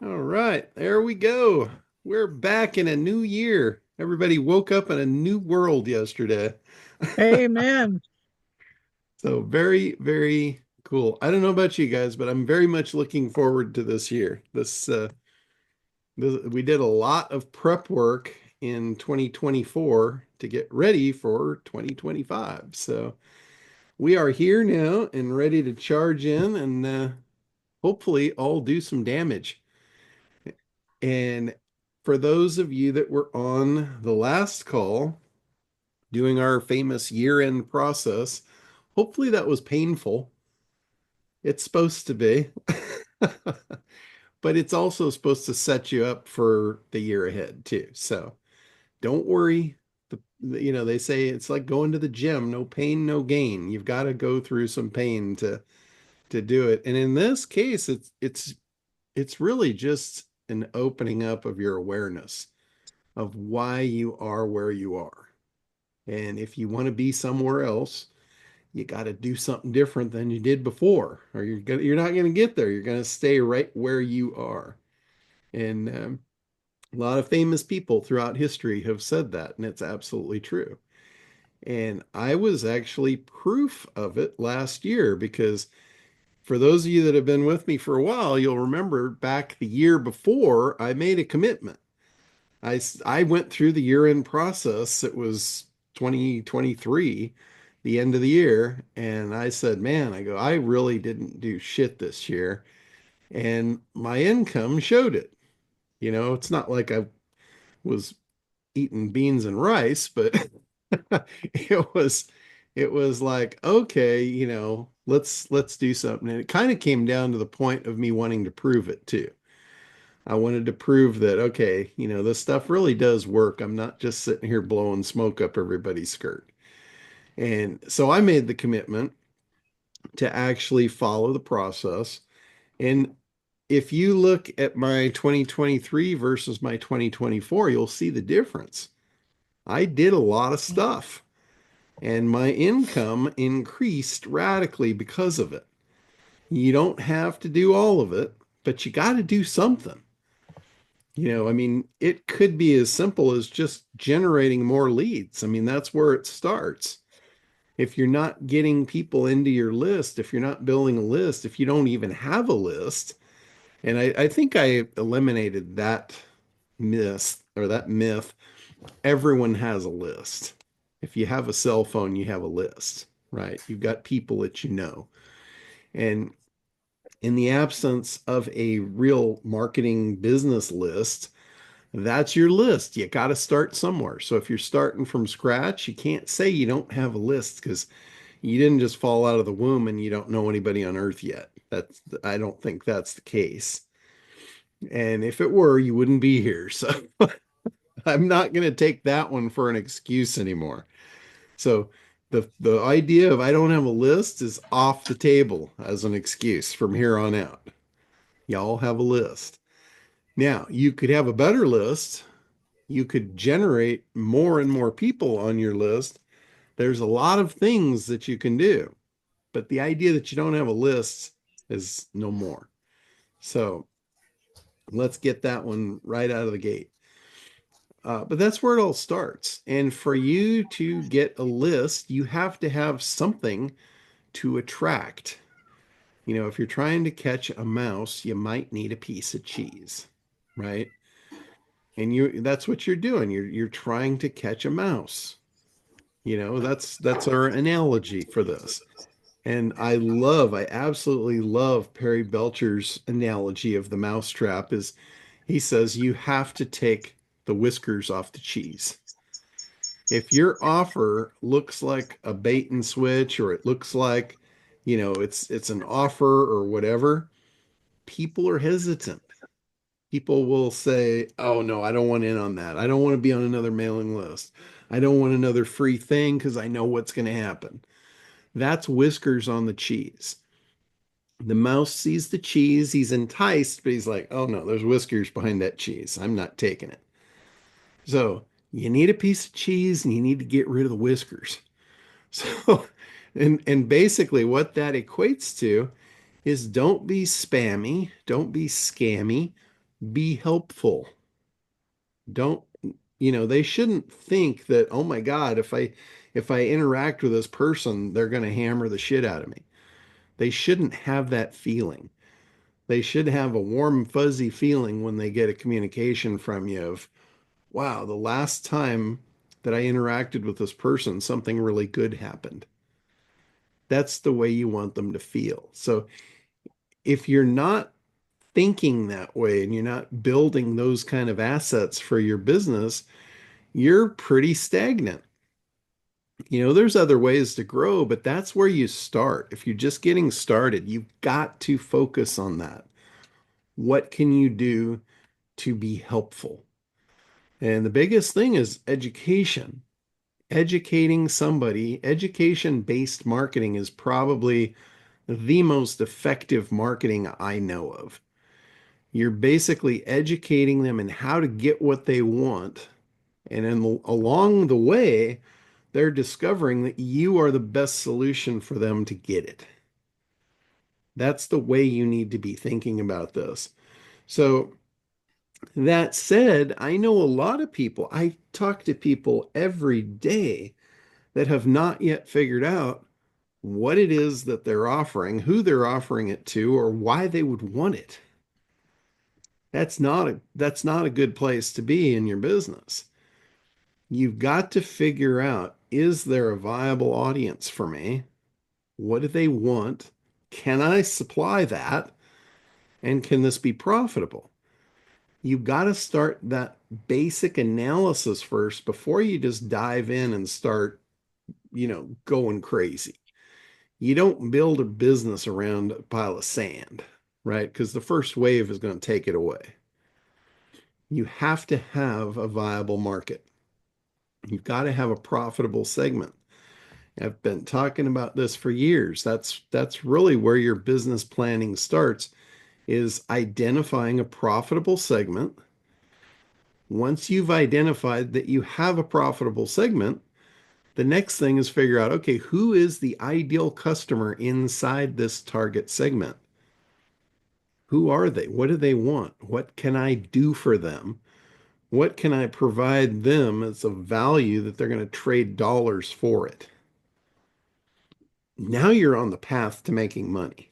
All right, there we go. We're back in a new year. Everybody woke up in a new world yesterday. Amen. So very, very cool. I don't know about you guys, but I'm very much looking forward to this year. We did a lot of prep work in 2024 to get ready for 2025. So we are here now and ready to charge in and hopefully all do some damage. And for those of you that were on the last call doing our famous year-end process, hopefully that was painful. It's supposed to be, but it's also supposed to set you up for the year ahead too. So don't worry. They say it's like going to the gym, no pain, no gain. You've got to go through some pain to do it. And in this case, it's really just an opening up of your awareness of why you are where you are. And if you want to be somewhere else, you got to do something different than you did before, or you're not going to get there. You're going to stay right where you are. And a lot of famous people throughout history have said that, and it's absolutely true. And I was actually proof of it last year because for those of you that have been with me for a while, you'll remember back the year before I made a commitment. I went through the year-end process. It was 2023, the end of the year, and I said, "Man, I really didn't do shit this year." And my income showed it. It's not like I was eating beans and rice, but it was it was like, okay, let's do something. And it kind of came down to the point of me wanting to prove it too. I wanted to prove that, okay, this stuff really does work. I'm not just sitting here blowing smoke up everybody's skirt. And so I made the commitment to actually follow the process. And if you look at my 2023 versus my 2024, you'll see the difference. I did a lot of stuff and my income increased radically because of it. You don't have to do all of it, but you got to do something. I mean, it could be as simple as just generating more leads. I mean, that's where it starts. If you're not getting people into your list, if you're not building a list, if you don't even have a list, and I think I eliminated that myth. Everyone has a list. If you have a cell phone, you have a list, right? You've got people that you know. And in the absence of a real marketing business list, that's your list. You got to start somewhere. So if you're starting from scratch, you can't say you don't have a list because you didn't just fall out of the womb and you don't know anybody on earth yet. I don't think that's the case. And if it were, you wouldn't be here. So I'm not going to take that one for an excuse anymore. So the idea of I don't have a list is off the table as an excuse from here on out. Y'all have a list. Now, you could have a better list. You could generate more and more people on your list. There's a lot of things that you can do, but the idea that you don't have a list is no more. So let's get that one right out of the gate. But that's where it all starts. And for you to get a list, you have to have something to attract. If you're trying to catch a mouse, you might need a piece of cheese, right? And that's what you're doing. You're trying to catch a mouse. That's our analogy for this. And I absolutely love Perry Belcher's analogy of the mousetrap is he says you have to take the whiskers off the cheese. If your offer looks like a bait and switch or it looks like, it's an offer or whatever, people are hesitant. People will say, "Oh no, I don't want in on that. I don't want to be on another mailing list. I don't want another free thing because I know what's going to happen." That's whiskers on the cheese. The mouse sees the cheese, he's enticed, but he's like, "Oh no, there's whiskers behind that cheese. I'm not taking it." So you need a piece of cheese and you need to get rid of the whiskers. So, and basically what that equates to is don't be spammy, don't be scammy, Be helpful. Don't, they shouldn't think that, oh my God, if I interact with this person, they're going to hammer the shit out of me. They shouldn't have that feeling. They should have a warm, fuzzy feeling when they get a communication from you of, wow, the last time that I interacted with this person, something really good happened. That's the way you want them to feel. So if you're not thinking that way and you're not building those kind of assets for your business, you're pretty stagnant. There's other ways to grow, but that's where you start. If you're just getting started, you've got to focus on that. What can you do to be helpful? And the biggest thing is education. Educating somebody, education-based marketing is probably the most effective marketing I know of. You're basically educating them in how to get what they want. And along the way, they're discovering that you are the best solution for them to get it. That's the way you need to be thinking about this. So, that said, I know a lot of people, I talk to people every day that have not yet figured out what it is that they're offering, who they're offering it to, or why they would want it. That's not a good place to be in your business. You've got to figure out, is there a viable audience for me? What do they want? Can I supply that? And can this be profitable? You've got to start that basic analysis first before you just dive in and start, going crazy. You don't build a business around a pile of sand, right? Because the first wave is going to take it away. You have to have a viable market. You've got to have a profitable segment. I've been talking about this for years. That's really where your business planning starts, is identifying a profitable segment. Once you've identified that you have a profitable segment, the next thing is figure out, okay, who is the ideal customer inside this target segment? Who are they? What do they want? What can I do for them? What can I provide them as a value that they're going to trade dollars for it? Now you're on the path to making money.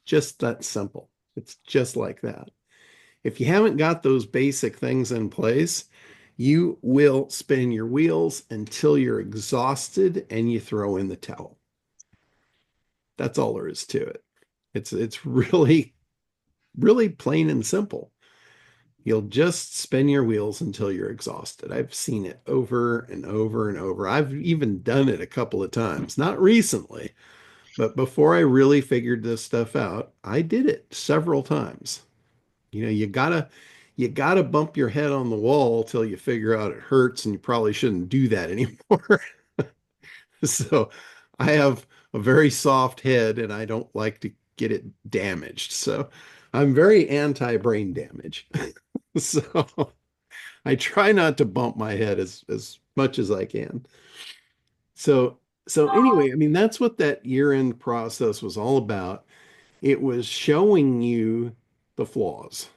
Just that simple. It's just like that. If you haven't got those basic things in place, you will spin your wheels until you're exhausted and you throw in the towel. That's all there is to it. It's really, really plain and simple. You'll just spin your wheels until you're exhausted. I've seen it over and over and over. I've even done it a couple of times, not recently, but before I really figured this stuff out, I did it several times. You gotta bump your head on the wall till you figure out it hurts, and you probably shouldn't do that anymore. So I have a very soft head and I don't like to get it damaged. So I'm very anti-brain damage. So I try not to bump my head as much as I can. So anyway, I mean that's what that year-end process was all about. It was showing you the flaws.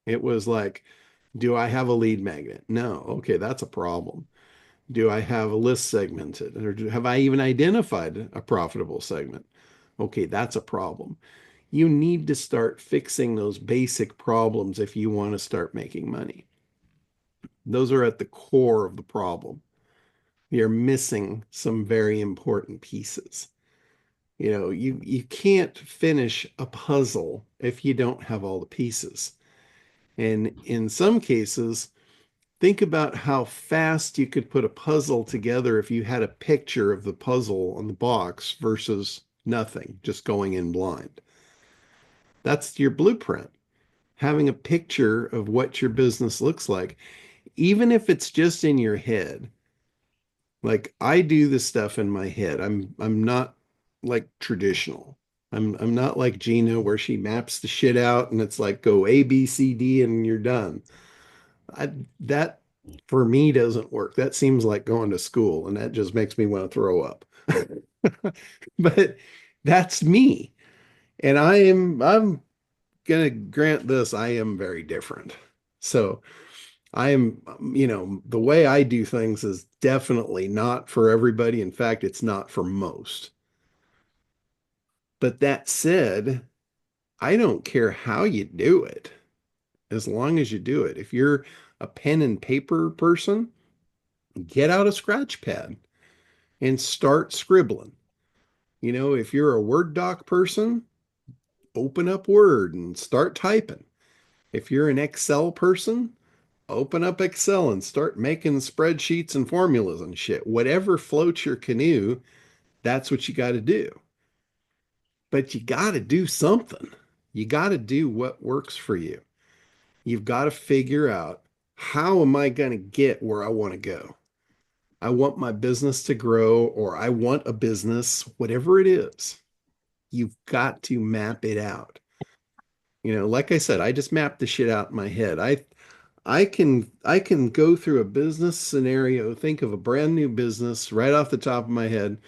It was like, do I have a lead magnet? No. Okay, that's a problem. Do I have a list segmented? Or have I even identified a profitable segment? Okay, that's a problem. You need to start fixing those basic problems if you want to start making money. Those are at the core of the problem. You're missing some very important pieces. You can't finish a puzzle if you don't have all the pieces. And in some cases, think about how fast you could put a puzzle together if you had a picture of the puzzle on the box versus nothing, just going in blind. That's your blueprint. Having a picture of what your business looks like, even if it's just in your head. Like I do this stuff in my head. I'm not like traditional. I'm not like Gina where she maps the shit out and it's like go A, B, C, D and you're done. That for me doesn't work. That seems like going to school and that just makes me want to throw up. But that's me. And I'm gonna grant this, I am very different. So I am, the way I do things is definitely not for everybody. In fact, it's not for most. But that said, I don't care how you do it, as long as you do it. If you're a pen and paper person, get out a scratch pad and start scribbling. If you're a Word doc person, open up Word and start typing. If you're an Excel person, open up Excel and start making spreadsheets and formulas and shit. Whatever floats your canoe, that's what you got to do. But you got to do something. You got to do what works for you. You've got to figure out, how am I going to get where I want to go? I want my business to grow, or I want a business, whatever it is. You've got to map it out. Like I said, I just mapped the shit out in my head. I can go through a business scenario, think of a brand new business right off the top of my head,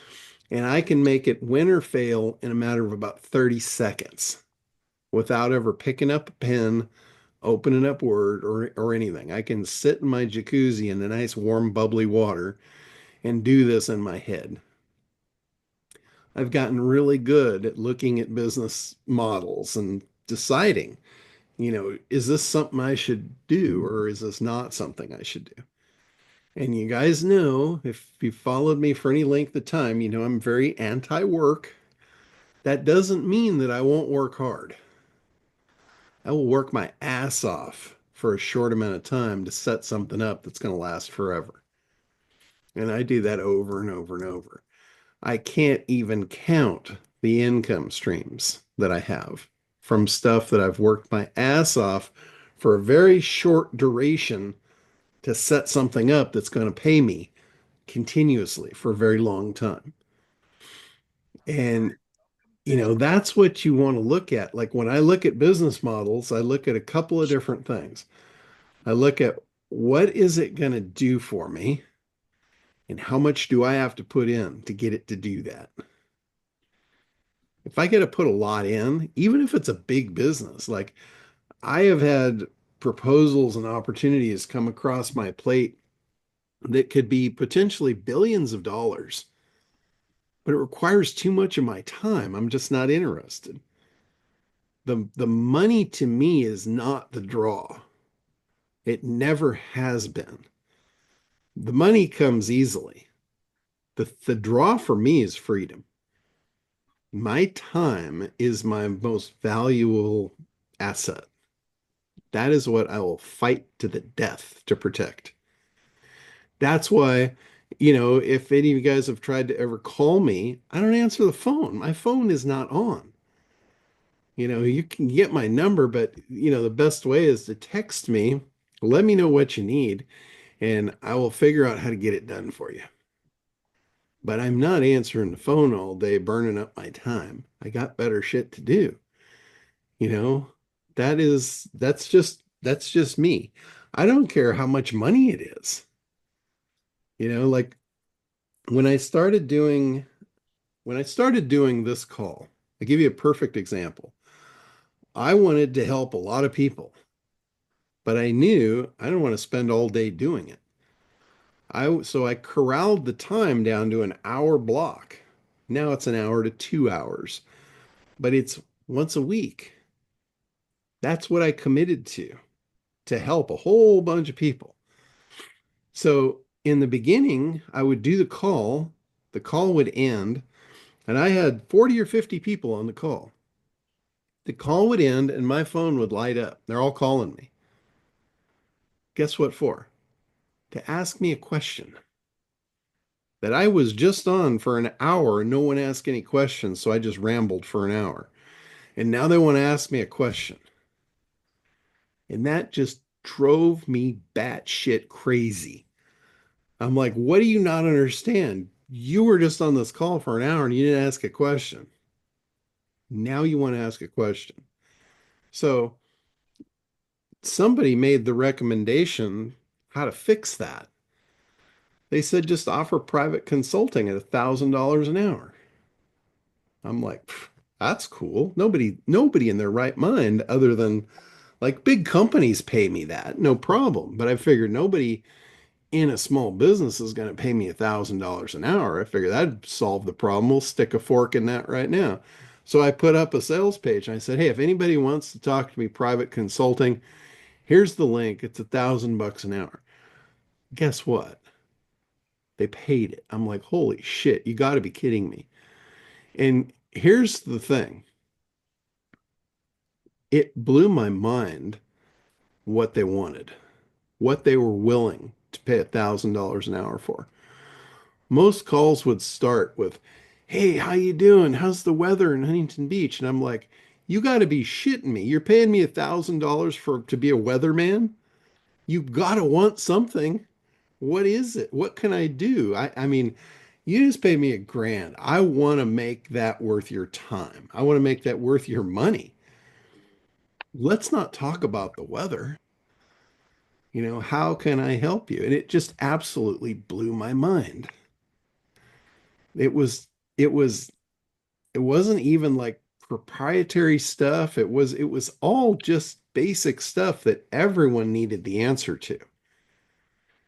and I can make it win or fail in a matter of about 30 seconds without ever picking up a pen, opening up Word or anything. I can sit in my jacuzzi in the nice warm bubbly water and do this in my head. I've gotten really good at looking at business models and deciding, is this something I should do or is this not something I should do? And you guys know, if you followed me for any length of time, I'm very anti-work. That doesn't mean that I won't work hard. I will work my ass off for a short amount of time to set something up that's going to last forever. And I do that over and over and over. I can't even count the income streams that I have from stuff that I've worked my ass off for a very short duration to set something up that's going to pay me continuously for a very long time. And, that's what you want to look at. Like when I look at business models, I look at a couple of different things. I look at, what is it going to do for me? And how much do I have to put in to get it to do that? If I get to put a lot in, even if it's a big business, like I have had proposals and opportunities come across my plate that could be potentially billions of dollars, but it requires too much of my time. I'm just not interested. The money to me is not the draw. It never has been. The money comes easily. The draw for me is freedom. My time is my most valuable asset. That is what I will fight to the death to protect. That's why, if any of you guys have tried to ever call me, I don't answer the phone. My phone is not on. You can get my number, but the best way is to text me, let me know what you need, and I will figure out how to get it done for you. But I'm not answering the phone all day, burning up my time. I got better shit to do. You know, that's just me. I don't care how much money it is. Like when I started doing when I started doing this call, I'll give you a perfect example. I wanted to help a lot of people, but I knew I didn't want to spend all day doing it. So I corralled the time down to an hour block. Now it's an hour to 2 hours, but it's once a week. That's what I committed to help a whole bunch of people. So in the beginning, I would do the call would end, and I had 40 or 50 people on the call. The call would end and my phone would light up. They're all calling me. Guess what for? To ask me a question that I was just on for an hour and no one asked any questions, so I just rambled for an hour. And now they want to ask me a question. And that just drove me batshit crazy. I'm like, what do you not understand? You were just on this call for an hour and you didn't ask a question. Now you want to ask a question. So somebody made the recommendation how to fix that. They said just offer private consulting at $1,000 an hour. I'm like, That's cool. Nobody in their right mind other than like big companies pay me that, no problem. But I figured nobody in a small business is going to pay me $1,000 an hour. I figured that'd solve the problem. We'll stick a fork in that right now. So I put up a sales page and I said, hey, if anybody wants to talk to me private consulting, here's the link. It's $1,000 an hour. Guess what? They paid it. I'm like, holy shit, you got to be kidding me. And here's the thing. It blew my mind what they wanted, what they were willing to pay $1,000 an hour for. Most calls would start with, "Hey, how you doing? How's the weather in Huntington Beach?" And I'm like, "You got to be shitting me. You're paying me $1,000 for to be a weatherman? You got to want something. What is it? What can I do? I mean, you just paid me $1,000. I want to make that worth your time. I want to make that worth your money. Let's not talk about the weather. How can I help you?" And it just absolutely blew my mind. It was, it was, it wasn't even like proprietary stuff. It was all just basic stuff that everyone needed the answer to.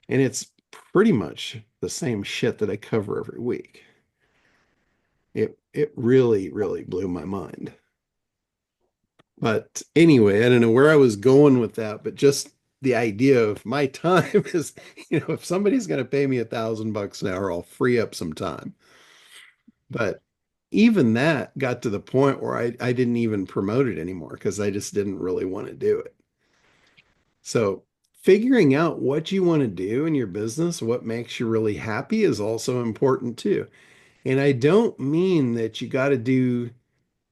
And it's pretty much the same shit that I cover every week. It really, really blew my mind. But anyway, I don't know where I was going with that, but just the idea of my time is, if somebody's going to pay me $1,000 an hour, I'll free up some time. But even that got to the point where I didn't even promote it anymore because I just didn't really want to do it. So figuring out what you want to do in your business, what makes you really happy is also important too. And I don't mean that you got to do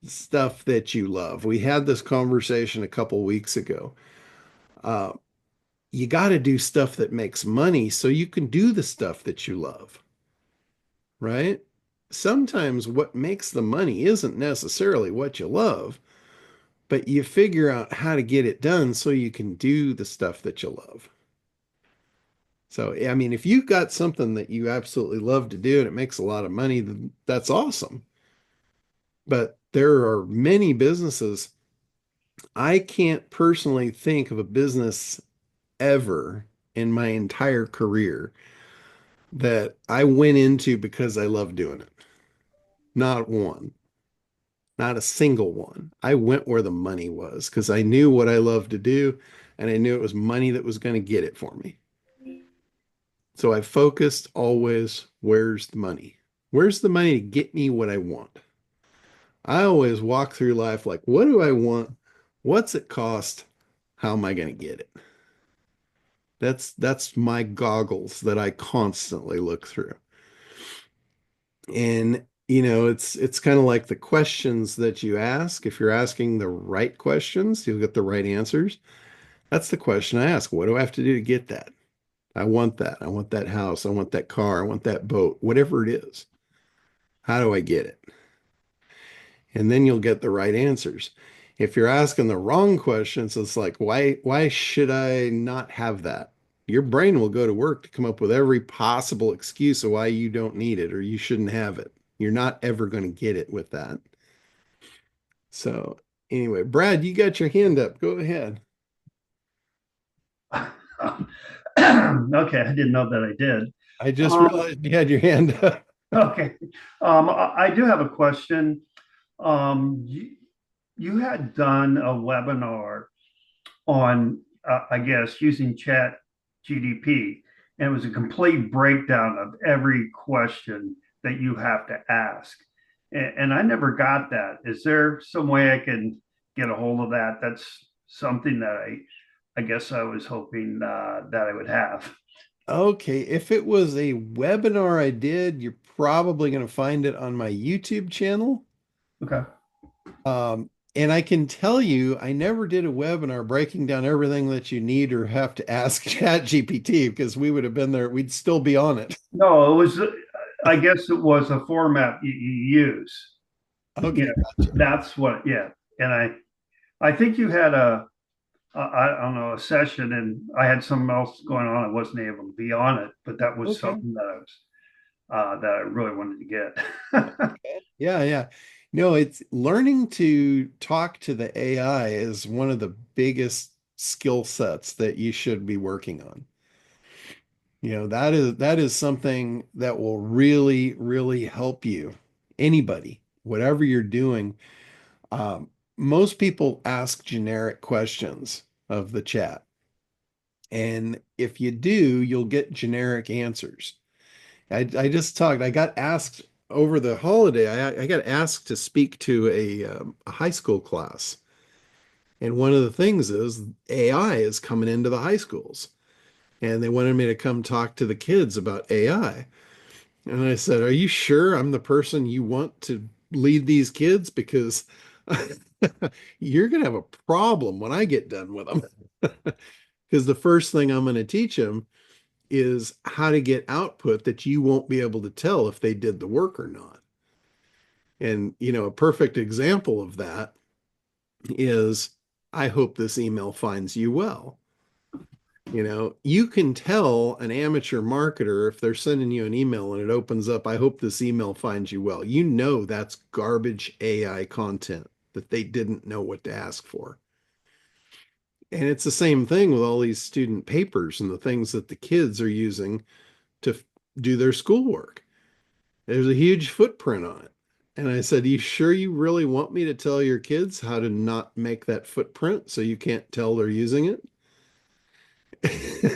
stuff that you love. We had this conversation a couple weeks ago. Uh, you got to do stuff that makes money so you can do the stuff that you love, right? Sometimes what makes the money isn't necessarily what you love, but you figure out how to get it done so you can do the stuff that you love. So, I mean, if you've got something that you absolutely love to do and it makes a lot of money, then that's awesome. But there are many businesses. I can't personally think of a business ever in my entire career that I went into because I love doing it. Not one, not a single one. I went where the money was because I knew what I loved to do and I knew it was money that was going to get it for me. So I focused always, where's the money? Where's the money to get me what I want? I always walk through life like, what do I want? What's it cost? How am I going to get it? That's my goggles that I constantly look through. And it's kind of like the questions that you ask. If you're asking the right questions, you'll get the right answers. That's the question I ask. What do I have to do to get that? I want that. I want that house. I want that car. I want that boat, whatever it is. How do I get it? And then you'll get the right answers. If you're asking the wrong questions, it's like, why should I not have that? Your brain will go to work to come up with every possible excuse of why you don't need it or you shouldn't have it. You're not ever going to get it with that. So anyway, Brad, you got your hand up. Go ahead. Okay, I didn't know that I did. I just Um, realized you had your hand up. okay, I do have a question. You had done a webinar on, I guess, using Chat GDP, and it was a complete breakdown of every question that you have to ask. And I never got that. Is there some way I can get a hold of that? That's something that I guess I was hoping that I would have. Okay, if it was a webinar I did, you're probably going to find it on my YouTube channel. Okay. And I can tell you, I never did a webinar breaking down everything that you need or have to ask ChatGPT because we would have been there. We'd still be on it. No, it was, I guess it was a format you use. Yeah, Okay, gotcha. that's what, yeah. And I think you had I don't know, a session and I had something else going on. I wasn't able to be on it, but that was Okay. something that I was, that I really wanted to get. Yeah, yeah. No, it's learning to talk to the AI is one of the biggest skill sets that you should be working on. That is something that will really, really help you. Anybody, whatever you're doing. Most people ask generic questions of the chat. And if you do, you'll get generic answers. I just talked, I got asked over the holiday, I got asked to speak to a high school class. And one of the things is AI is coming into the high schools. And they wanted me to come talk to the kids about AI. And I said, "Are you sure I'm the person you want to lead these kids? Because you're going to have a problem when I get done with them." Because the first thing I'm going to teach them is how to get output that you won't be able to tell if they did the work or not. And, a perfect example of that is I hope this email finds you well. You can tell an amateur marketer if they're sending you an email and it opens up, I hope this email finds you well. That's garbage AI content that they didn't know what to ask for. And it's the same thing with all these student papers and the things that the kids are using to do their schoolwork. There's a huge footprint on it. And I said, you sure you really want me to tell your kids how to not make that footprint so you can't tell they're using it?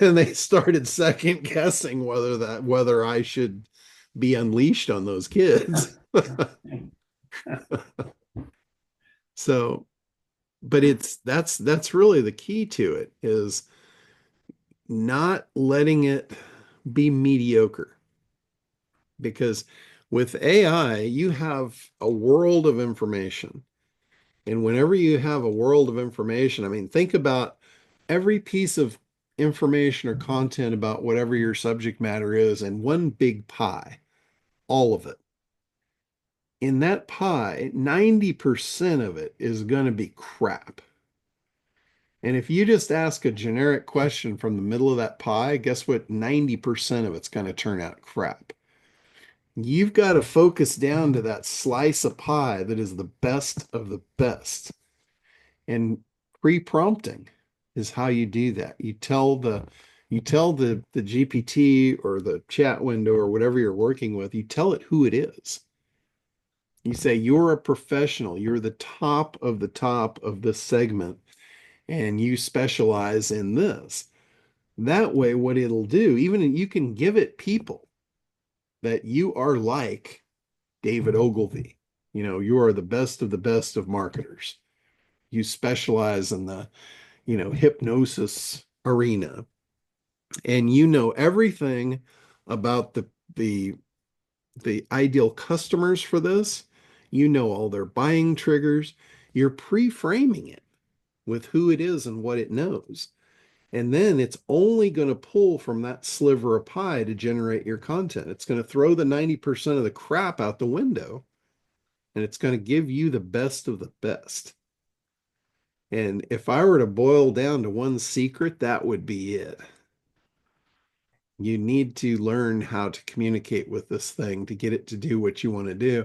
And they started second guessing whether I should be unleashed on those kids. So, but that's really the key to it is not letting it be mediocre. Because with AI, you have a world of information. And whenever you have a world of information, I mean, think about every piece of information or content about whatever your subject matter is in one big pie, all of it. In that pie, 90% of it is going to be crap. And if you just ask a generic question from the middle of that pie, guess what? 90% of it's going to turn out crap. You've got to focus down to that slice of pie that is the best of the best. And pre-prompting is how you do that. You tell the GPT or the chat window or whatever you're working with, you tell it who it is. You say you're a professional, you're the top of this segment, and you specialize in this. That way, what it'll do, even you can give it people that you are like David Ogilvy. You are the best of the best of marketers. You specialize in the, hypnosis arena, and you know everything about the the ideal customers for this. You know all their buying triggers. You're pre-framing it with who it is and what it knows. And then it's only going to pull from that sliver of pie to generate your content. It's going to throw the 90% of the crap out the window and it's going to give you the best of the best. And if I were to boil down to one secret, that would be it. You need to learn how to communicate with this thing to get it to do what you want to do.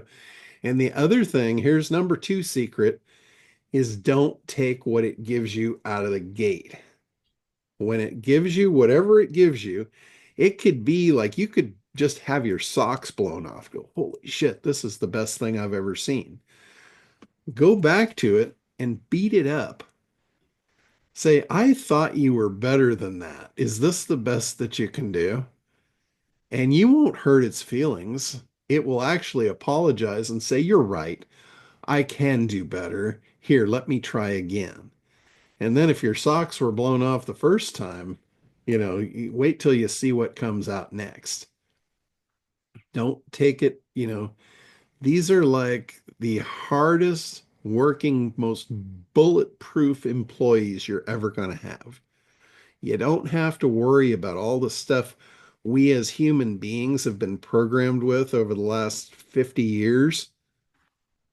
And the other thing, here's number two secret, is don't take what it gives you out of the gate. When it gives you whatever it gives you, it could be like you could just have your socks blown off. Go, holy shit, this is the best thing I've ever seen. Go back to it and beat it up. Say, I thought you were better than that. Is this the best that you can do? And you won't hurt its feelings. It will actually apologize and say, you're right. I can do better. Here, let me try again. And then if your socks were blown off the first time, you wait till you see what comes out next. Don't take it, these are like the hardest working, most bulletproof employees you're ever going to have. You don't have to worry about all the stuff we as human beings have been programmed with over the last 50 years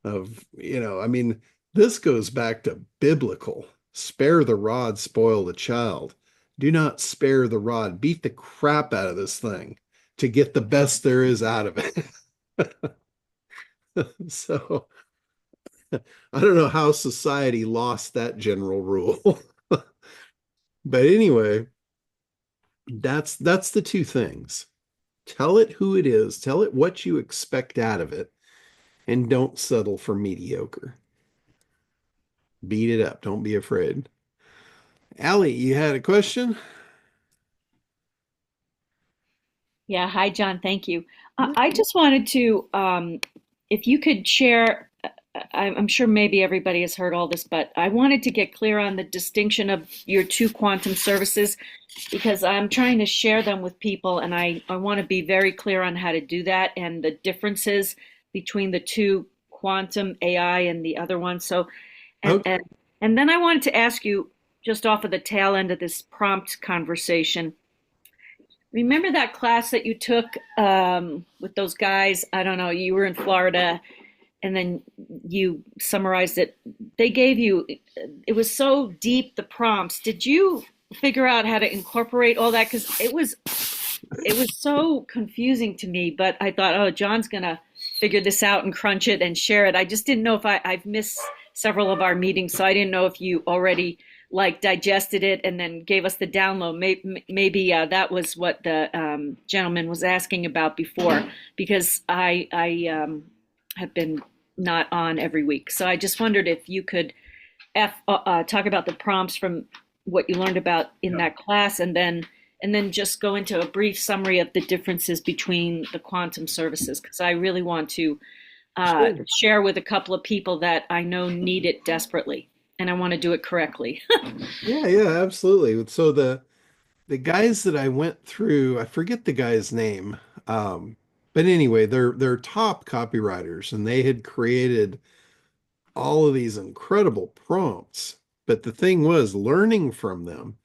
I mean, this goes back to biblical. Spare the rod, spoil the child. Do not spare the rod. Beat the crap out of this thing to get the best there is out of it. So I don't know how society lost that general rule. But anyway, that's the two things. Tell it who it is, tell it what you expect out of it, and don't settle for mediocre. Beat it up. Don't be afraid. Allie, you had a question? Yeah, hi, John. Thank you. Yeah. I just wanted to, if you could share, I'm sure maybe everybody has heard all this, but I wanted to get clear on the distinction of your two quantum services because I'm trying to share them with people and I want to be very clear on how to do that and the differences between the two quantum AI and the other one. So, and, Okay. and, and then I wanted to ask you just off of the tail end of this prompt conversation. Remember that class that you took with those guys? I don't know, you were in Florida and then you summarized it. They gave you, it was so deep, the prompts. Did you figure out how to incorporate all that? Because it was so confusing to me, but I thought, oh, John's gonna figure this out and crunch it and share it. I just didn't know if I've missed several of our meetings, so I didn't know if you already like digested it and then gave us the download. Maybe that was what the gentleman was asking about before, because I have been not on every week. So I just wondered if you could talk about the prompts from what you learned about in Yeah. that class, and then just go into a brief summary of the differences between the quantum services, because I really want to Sure. share with a couple of people that I know need it desperately, and I want to do it correctly. Yeah, yeah, absolutely. So the guys that I went through, I forget the guy's name. Um, but anyway, they're top copywriters and they had created all of these incredible prompts. But the thing was learning from them.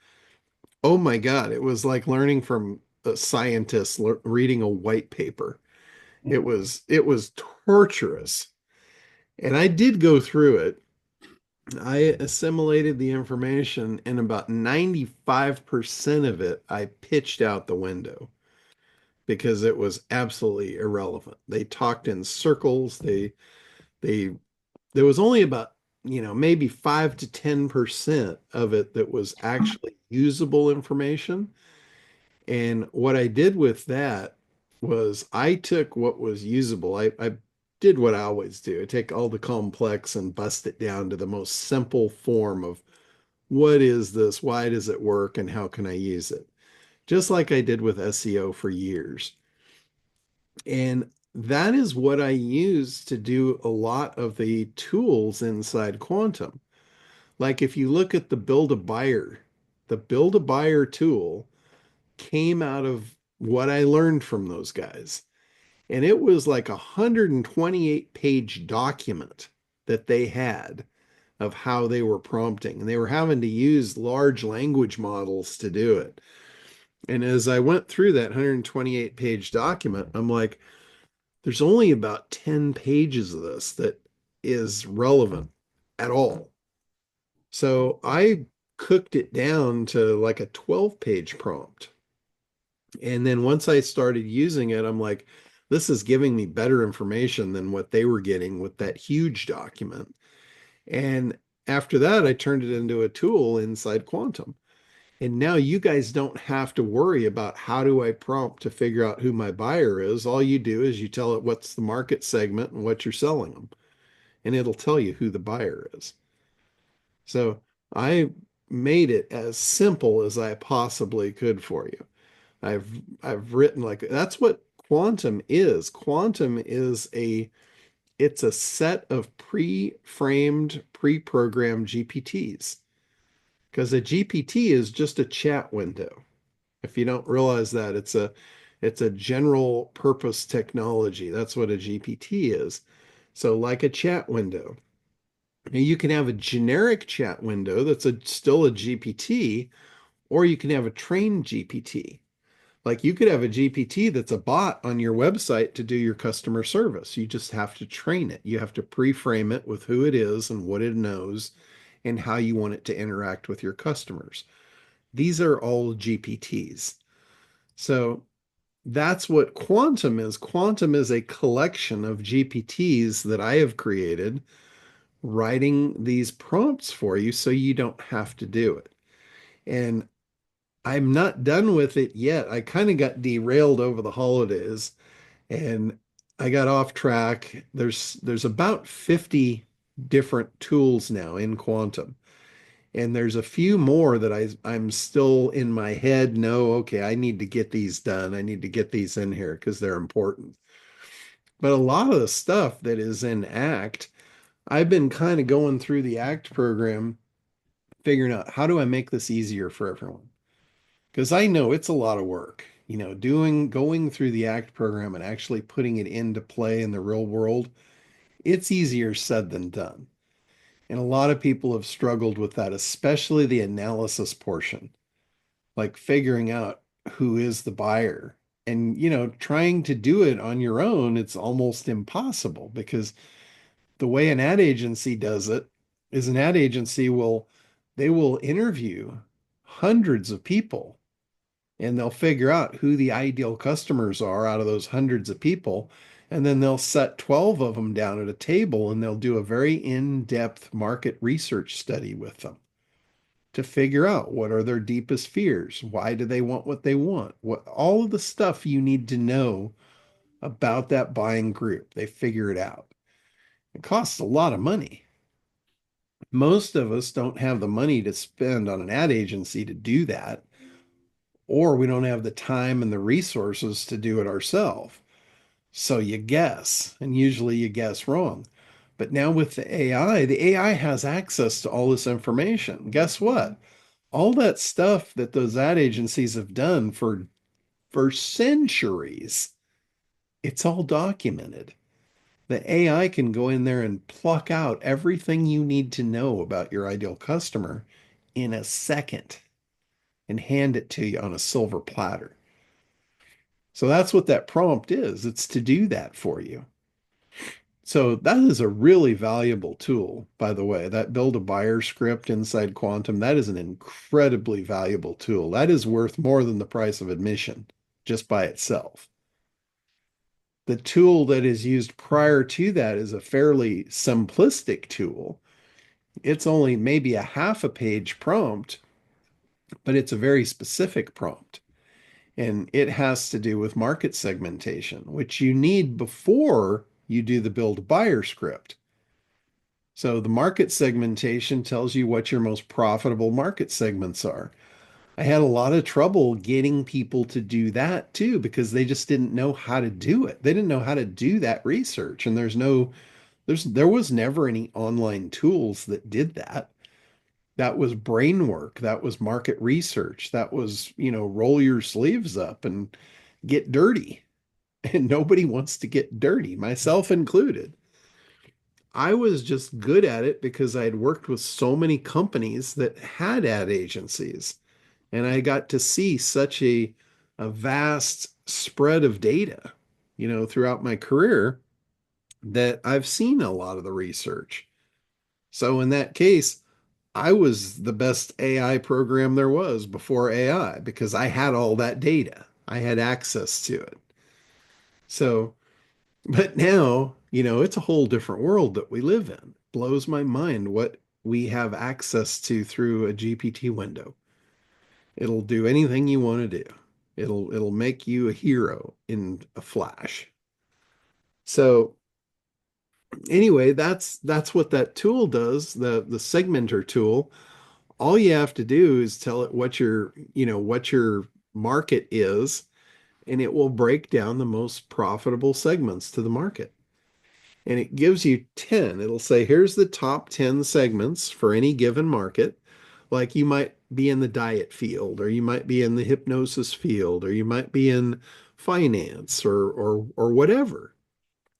Oh my God, it was like learning from a scientist reading a white paper. It was torturous. And I did go through it. I assimilated the information and about 95% of it I pitched out the window because it was absolutely irrelevant. They talked in circles. They there was only about, maybe 5 to 10% of it that was actually usable information. And what I did with that was I took what was usable. I did what I always do. I take all the complex and bust it down to the most simple form of what is this? Why does it work? And how can I use it? Just like I did with SEO for years. And that is what I use to do a lot of the tools inside Quantum. Like if you look at the Build a Buyer tool came out of what I learned from those guys. And it was like a 128-page document that they had of how they were prompting. And they were having to use large language models to do it. And as I went through that 128-page document, I'm like, there's only about 10 pages of this that is relevant at all. So I cooked it down to like a 12-page prompt. And then once I started using it, I'm like, this is giving me better information than what they were getting with that huge document. And after that, I turned it into a tool inside Quantum. And now you guys don't have to worry about how do I prompt to figure out who my buyer is. All you do is you tell it what's the market segment and what you're selling them, and it'll tell you who the buyer is. So I made it as simple as I possibly could for you. I've I've written like that's what quantum is. Quantum is it's a set of pre-framed, pre-programmed GPTs. Because a GPT is just a chat window. If you don't realize that, it's a general purpose technology. That's what a GPT is. So like a chat window. Now you can have a generic chat window that's still a GPT, or you can have a trained GPT. Like you could have a GPT that's a bot on your website to do your customer service. You just have to train it. You have to pre-frame it with who it is and what it knows and how you want it to interact with your customers. These are all GPTs. So that's what quantum is. Quantum is a collection of GPTs that I have created writing these prompts for you so you don't have to do it. And I'm not done with it yet. I kind of got derailed over the holidays and I got off track. There's about 50 different tools now in quantum. And there's a few more that I'm still in my head. No, okay, I need to get these done. I need to get these in here because they're important. But a lot of the stuff that is in ACT, I've been kind of going through the ACT program, figuring out how do I make this easier for everyone? Because I know it's a lot of work, going through the ACT program and actually putting it into play in the real world. It's easier said than done. And a lot of people have struggled with that, especially the analysis portion, like figuring out who is the buyer. And, trying to do it on your own, it's almost impossible because the way an ad agency does it is an ad agency they will interview hundreds of people and they'll figure out who the ideal customers are out of those hundreds of people. And then they'll set 12 of them down at a table and they'll do a very in-depth market research study with them to figure out what are their deepest fears. Why do they want what they want? What all of the stuff you need to know about that buying group. They figure it out. It costs a lot of money. Most of us don't have the money to spend on an ad agency to do that, or we don't have the time and the resources to do it ourselves. So you guess, and usually you guess wrong. But now with the AI has access to all this information. Guess what? All that stuff that those ad agencies have done for centuries, it's all documented. The AI can go in there and pluck out everything you need to know about your ideal customer in a second and hand it to you on a silver platter. So that's what that prompt is. It's to do that for you. So that is a really valuable tool, by the way. That build a buyer script inside Quantum, that is an incredibly valuable tool. That is worth more than the price of admission just by itself. The tool that is used prior to that is a fairly simplistic tool. It's only maybe a half a page prompt, but it's a very specific prompt. And it has to do with market segmentation, which you need before you do the build buyer script. So the market segmentation tells you what your most profitable market segments are. I had a lot of trouble getting people to do that too, because they just didn't know how to do it. They didn't know how to do that research. And there was never any online tools that did that. That was brain work. That was market research. That was, roll your sleeves up and get dirty. And nobody wants to get dirty, myself included. I was just good at it because I had worked with so many companies that had ad agencies. And I got to see such a vast spread of data, throughout my career that I've seen a lot of the research. So in that case, I was the best AI program there was before AI because I had all that data. I had access to it. So, but now, it's a whole different world that we live in. Blows my mind what we have access to through a GPT window. It'll do anything you want to do. It'll make you a hero in a flash. So anyway, that's what that tool does, the segmenter tool. All you have to do is tell it what your market is, and it will break down the most profitable segments to the market. And it gives you 10. It'll say, here's the top 10 segments for any given market. Like you might be in the diet field, or you might be in the hypnosis field, or you might be in finance or whatever.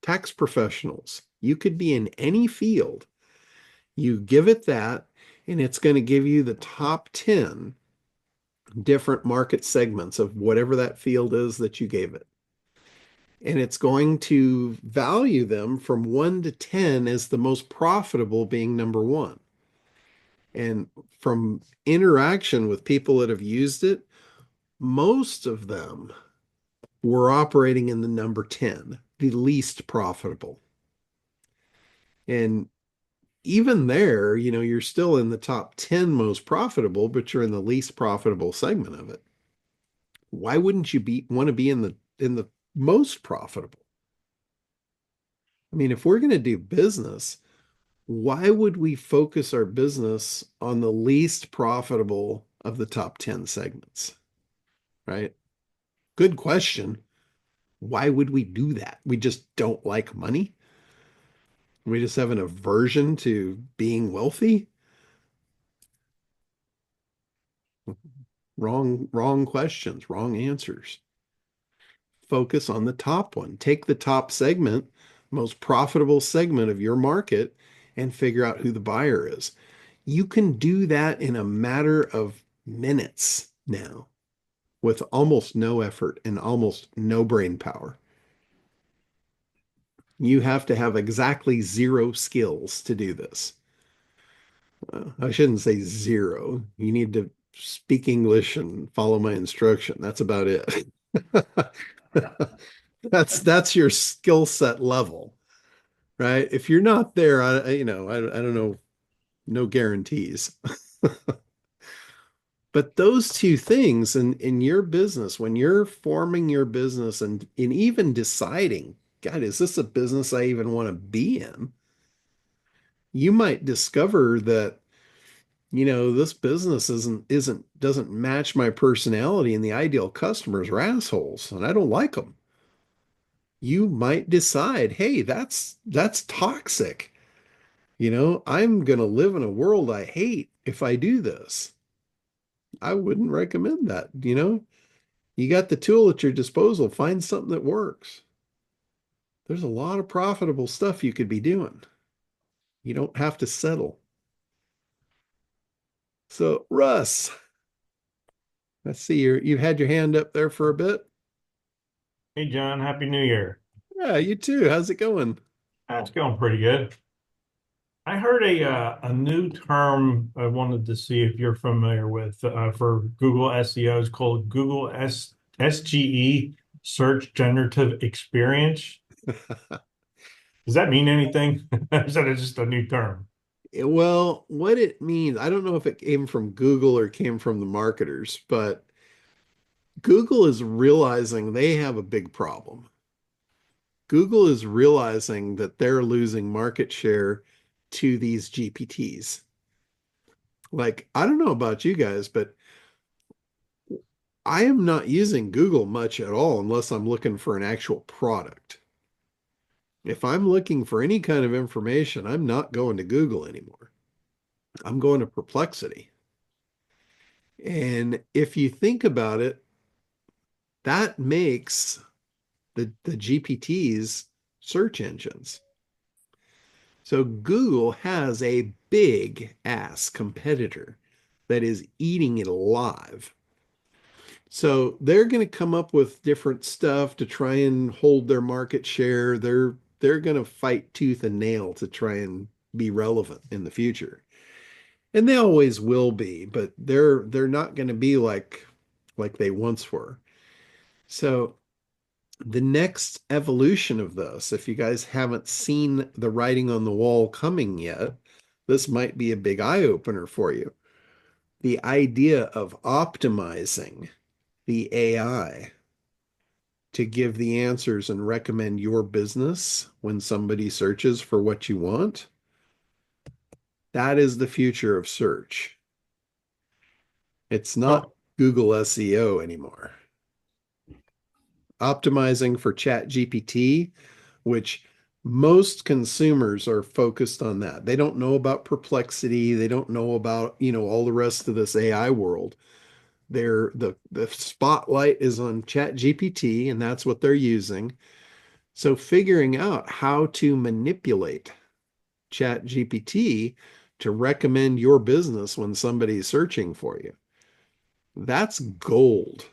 Tax professionals. You could be in any field. You give it that, and it's going to give you the top 10 different market segments of whatever that field is that you gave it. And it's going to value them from 1 to 10 as the most profitable being number 1. And from interaction with people that have used it, most of them were operating in the number 10, the least profitable. And even there, you're still in the top 10 most profitable, but you're in the least profitable segment of it. Why wouldn't you want to be in the most profitable? I mean, if we're going to do business, why would we focus our business on the least profitable of the top 10 segments? Right? Good question. Why would we do that? We just don't like money. We just have an aversion to being wealthy. Wrong questions, wrong answers. Focus on the top one. Take the top segment, most profitable segment of your market, and figure out who the buyer is. You can do that in a matter of minutes now with almost no effort and almost no brain power. You have to have exactly zero skills to do this. I shouldn't say zero. You need to speak English and follow my instruction. That's about it. That's your skill set level, right? If you're not there, I don't know, no guarantees. But those two things in your business, when you're forming your business and in even deciding, God, is this a business I even want to be in? You might discover that, this business doesn't match my personality and the ideal customers are assholes and I don't like them. You might decide, hey, that's toxic. I'm going to live in a world I hate if I do this. I wouldn't recommend that. You got the tool at your disposal. Find something that works. There's a lot of profitable stuff you could be doing. You don't have to settle. So, Russ, let's see, you've had your hand up there for a bit. Hey John, Happy New Year. Yeah, you too. How's it going? It's going pretty good. I heard a new term I wanted to see if you're familiar with for Google SEO. It's called SGE, Search Generative Experience. Does that mean anything? Is that just a new term? Well, what it means, I don't know if it came from Google or came from the marketers, but Google is realizing they have a big problem. Google is realizing that they're losing market share to these GPTs. Like, I don't know about you guys, but I am not using Google much at all unless I'm looking for an actual product. If I'm looking for any kind of information, I'm not going to Google anymore. I'm going to Perplexity. And if you think about it, that makes the GPTs search engines. So Google has a big ass competitor that is eating it alive. So they're going to come up with different stuff to try and hold their market share. They're going to fight tooth and nail to try and be relevant in the future. And they always will be, but they're not going to be like they once were. So the next evolution of this, if you guys haven't seen the writing on the wall coming yet, this might be a big eye opener for you. The idea of optimizing the AI to give the answers and recommend your business when somebody searches for what you want. That is the future of search. It's not Oh, Google SEO anymore. Optimizing for Chat GPT, which most consumers are focused on that. They don't know about Perplexity. They don't know about, all the rest of this AI world. The spotlight is on Chat GPT, and that's what they're using. So figuring out how to manipulate Chat GPT to recommend your business when somebody's searching for you. That's gold.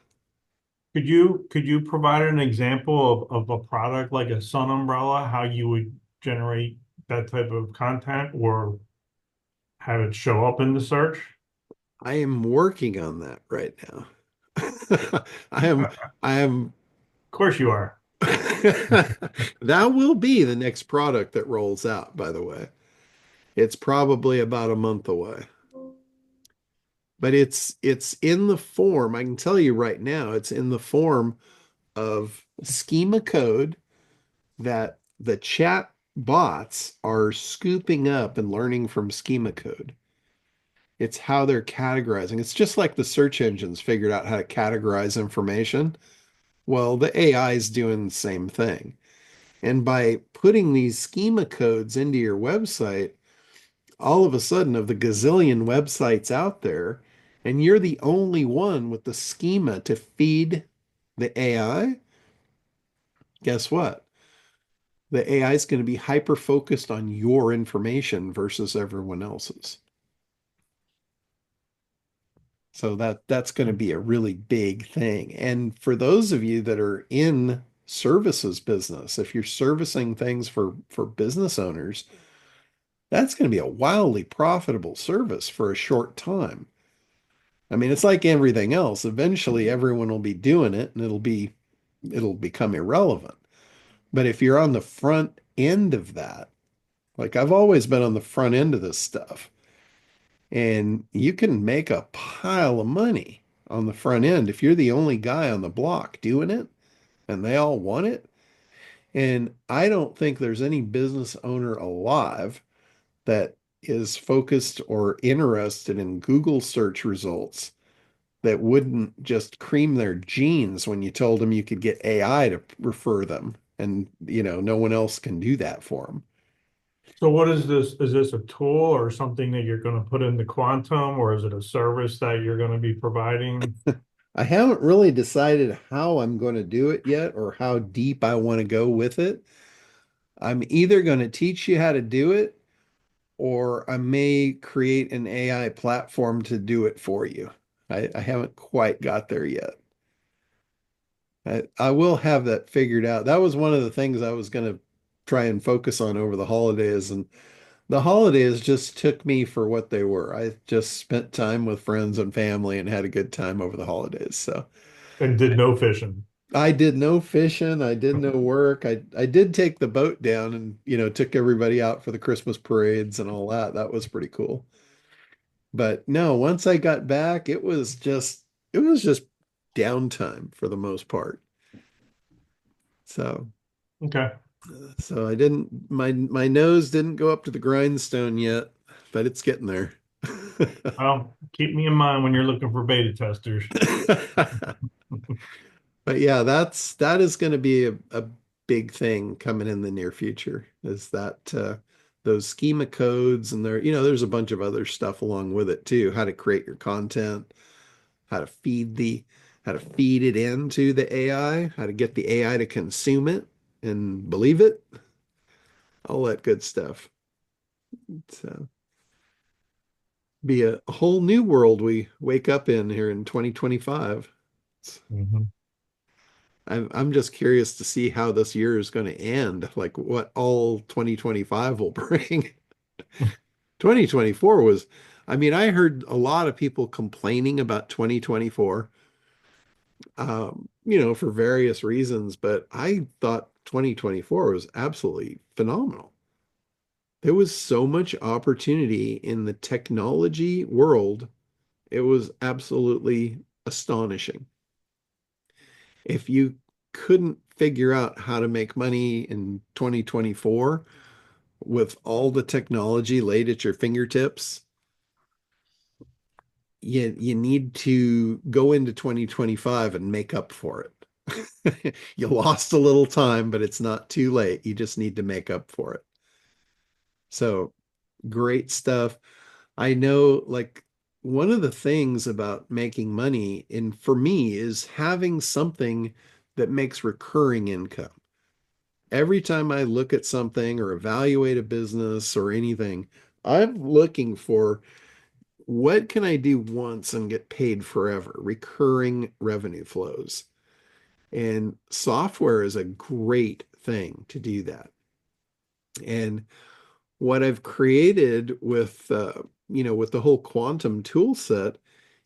could you provide an example of a product like a sun umbrella, how you would generate that type of content or have it show up in the search? I am working on that right now. I am, Of I am, course you are. that will be the next product that rolls out, by the way. It's probably about a month away. But it's in the form, I can tell you right now, it's in the form of schema code that the chat bots are scooping up and learning from schema code. It's how they're categorizing. It's just like the search engines figured out how to categorize information. Well, the AI is doing the same thing. And by putting these schema codes into your website, all of a sudden, of the gazillion websites out there, and you're the only one with the schema to feed the AI, guess what? The AI is going to be hyper focused on your information versus everyone else's. So that's going to be a really big thing. And for those of you that are in services business, if you're servicing things for business owners, that's going to be a wildly profitable service for a short time. I mean, it's like everything else. Eventually everyone will be doing it and it'll become irrelevant. But if you're on the front end of that, like I've always been on the front end of this stuff, and you can make a pile of money on the front end if you're the only guy on the block doing it and they all want it. And I don't think there's any business owner alive that is focused or interested in Google search results that wouldn't just cream their jeans when you told them you could get AI to refer them. And, no one else can do that for them. So what is this? Is this a tool or something that you're going to put in the quantum, or is it a service that you're going to be providing? I haven't really decided how I'm going to do it yet or how deep I want to go with it. I'm either going to teach you how to do it or I may create an AI platform to do it for you. I haven't quite got there yet. I will have that figured out. That was one of the things I was going to try and focus on over the holidays. And the holidays just took me for what they were. I just spent time with friends and family and had a good time over the holidays. So And did no fishing. I did no fishing. I did no work. I did take the boat down and, took everybody out for the Christmas parades and all that. That was pretty cool. But no, once I got back, it was just downtime for the most part. So Okay. so I didn't my nose didn't go up to the grindstone yet, but it's getting there. Well, keep me in mind when you're looking for beta testers. But yeah, that is going to be a big thing coming in the near future, is that those schema codes, and there's a bunch of other stuff along with it too, how to create your content, how to how to feed it into the AI, how to get the AI to consume it and believe it, all that good stuff. So be a whole new world we wake up in here in 2025. Mhm. I'm just curious to see how this year is going to end, like what all 2025 will bring. 2024 was, I mean, I heard a lot of people complaining about 2024, for various reasons, but I thought 2024 was absolutely phenomenal. There was so much opportunity in the technology world. It was absolutely astonishing. If you couldn't figure out how to make money in 2024 with all the technology laid at your fingertips, you need to go into 2025 and make up for it. You lost a little time, but it's not too late. You just need to make up for it. So great stuff. I know, like, one of the things about making money, and for me, is having something that makes recurring income. Every time I look at something or evaluate a business or anything, I'm looking for what can I do once and get paid forever, recurring revenue flows. And software is a great thing to do that. And what I've created with the whole quantum tool set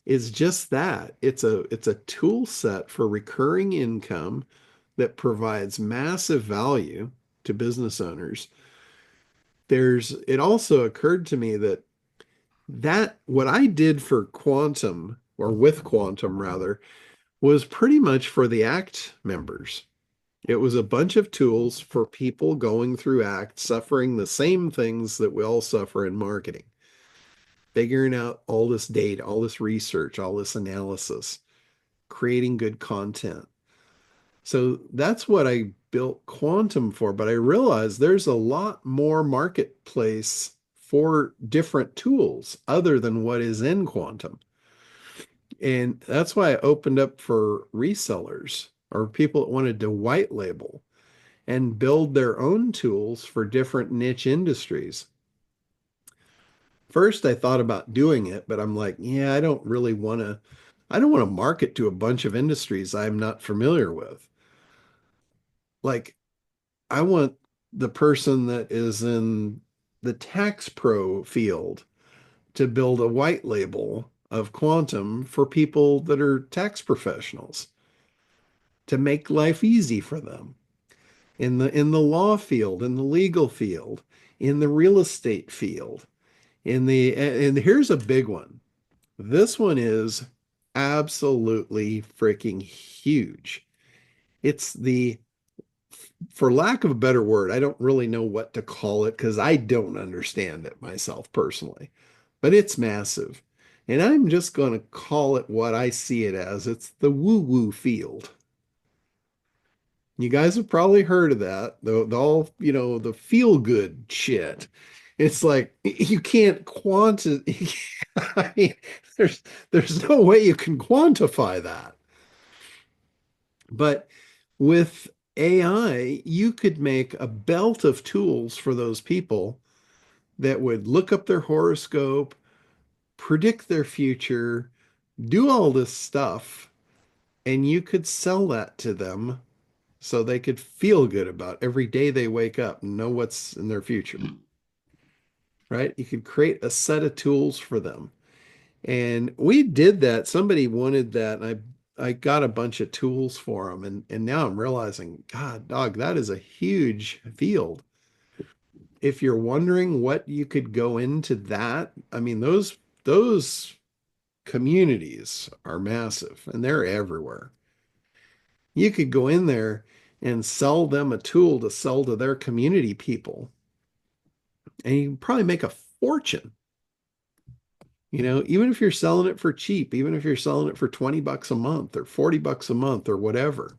is just that. It's a tool set for recurring income that provides massive value to business owners it also occurred to me that what I did for quantum, or with quantum rather, was pretty much for the ACT members. It was a bunch of tools for people going through ACT, suffering the same things that we all suffer in marketing, figuring out all this data, all this research, all this analysis, creating good content. So that's what I built Quantum for. But I realized there's a lot more marketplace for different tools other than what is in Quantum. And that's why I opened up for resellers or people that wanted to white label and build their own tools for different niche industries. First, I thought about doing it, but I'm like, yeah, I don't want to market to a bunch of industries I'm not familiar with. Like, I want the person that is in the tax pro field to build a white label of quantum for people that are tax professionals to make life easy for them in the law field, in the legal field, in the real estate field, and here's a big one. This one is absolutely freaking huge. It's the For lack of a better word, I don't really know what to call it because I don't understand it myself personally, but it's massive. And I'm just going to call it what I see it as. It's the woo-woo field. You guys have probably heard of that. The all, the feel-good shit. It's like you can't quantify. I mean, there's no way you can quantify that. But with AI, you could make a belt of tools for those people that would look up their horoscope, predict their future, do all this stuff, and you could sell that to them so they could feel good about every day they wake up and know what's in their future, right? You could create a set of tools for them. And we did that. Somebody wanted that, and I got a bunch of tools for them. And now I'm realizing, God, dog, that is a huge field. If you're wondering what you could go into that, I mean, those communities are massive and they're everywhere. You could go in there and sell them a tool to sell to their community people, and you can probably make a fortune. Even if you're selling it for cheap, even if you're selling it for 20 bucks a month or 40 bucks a month or whatever,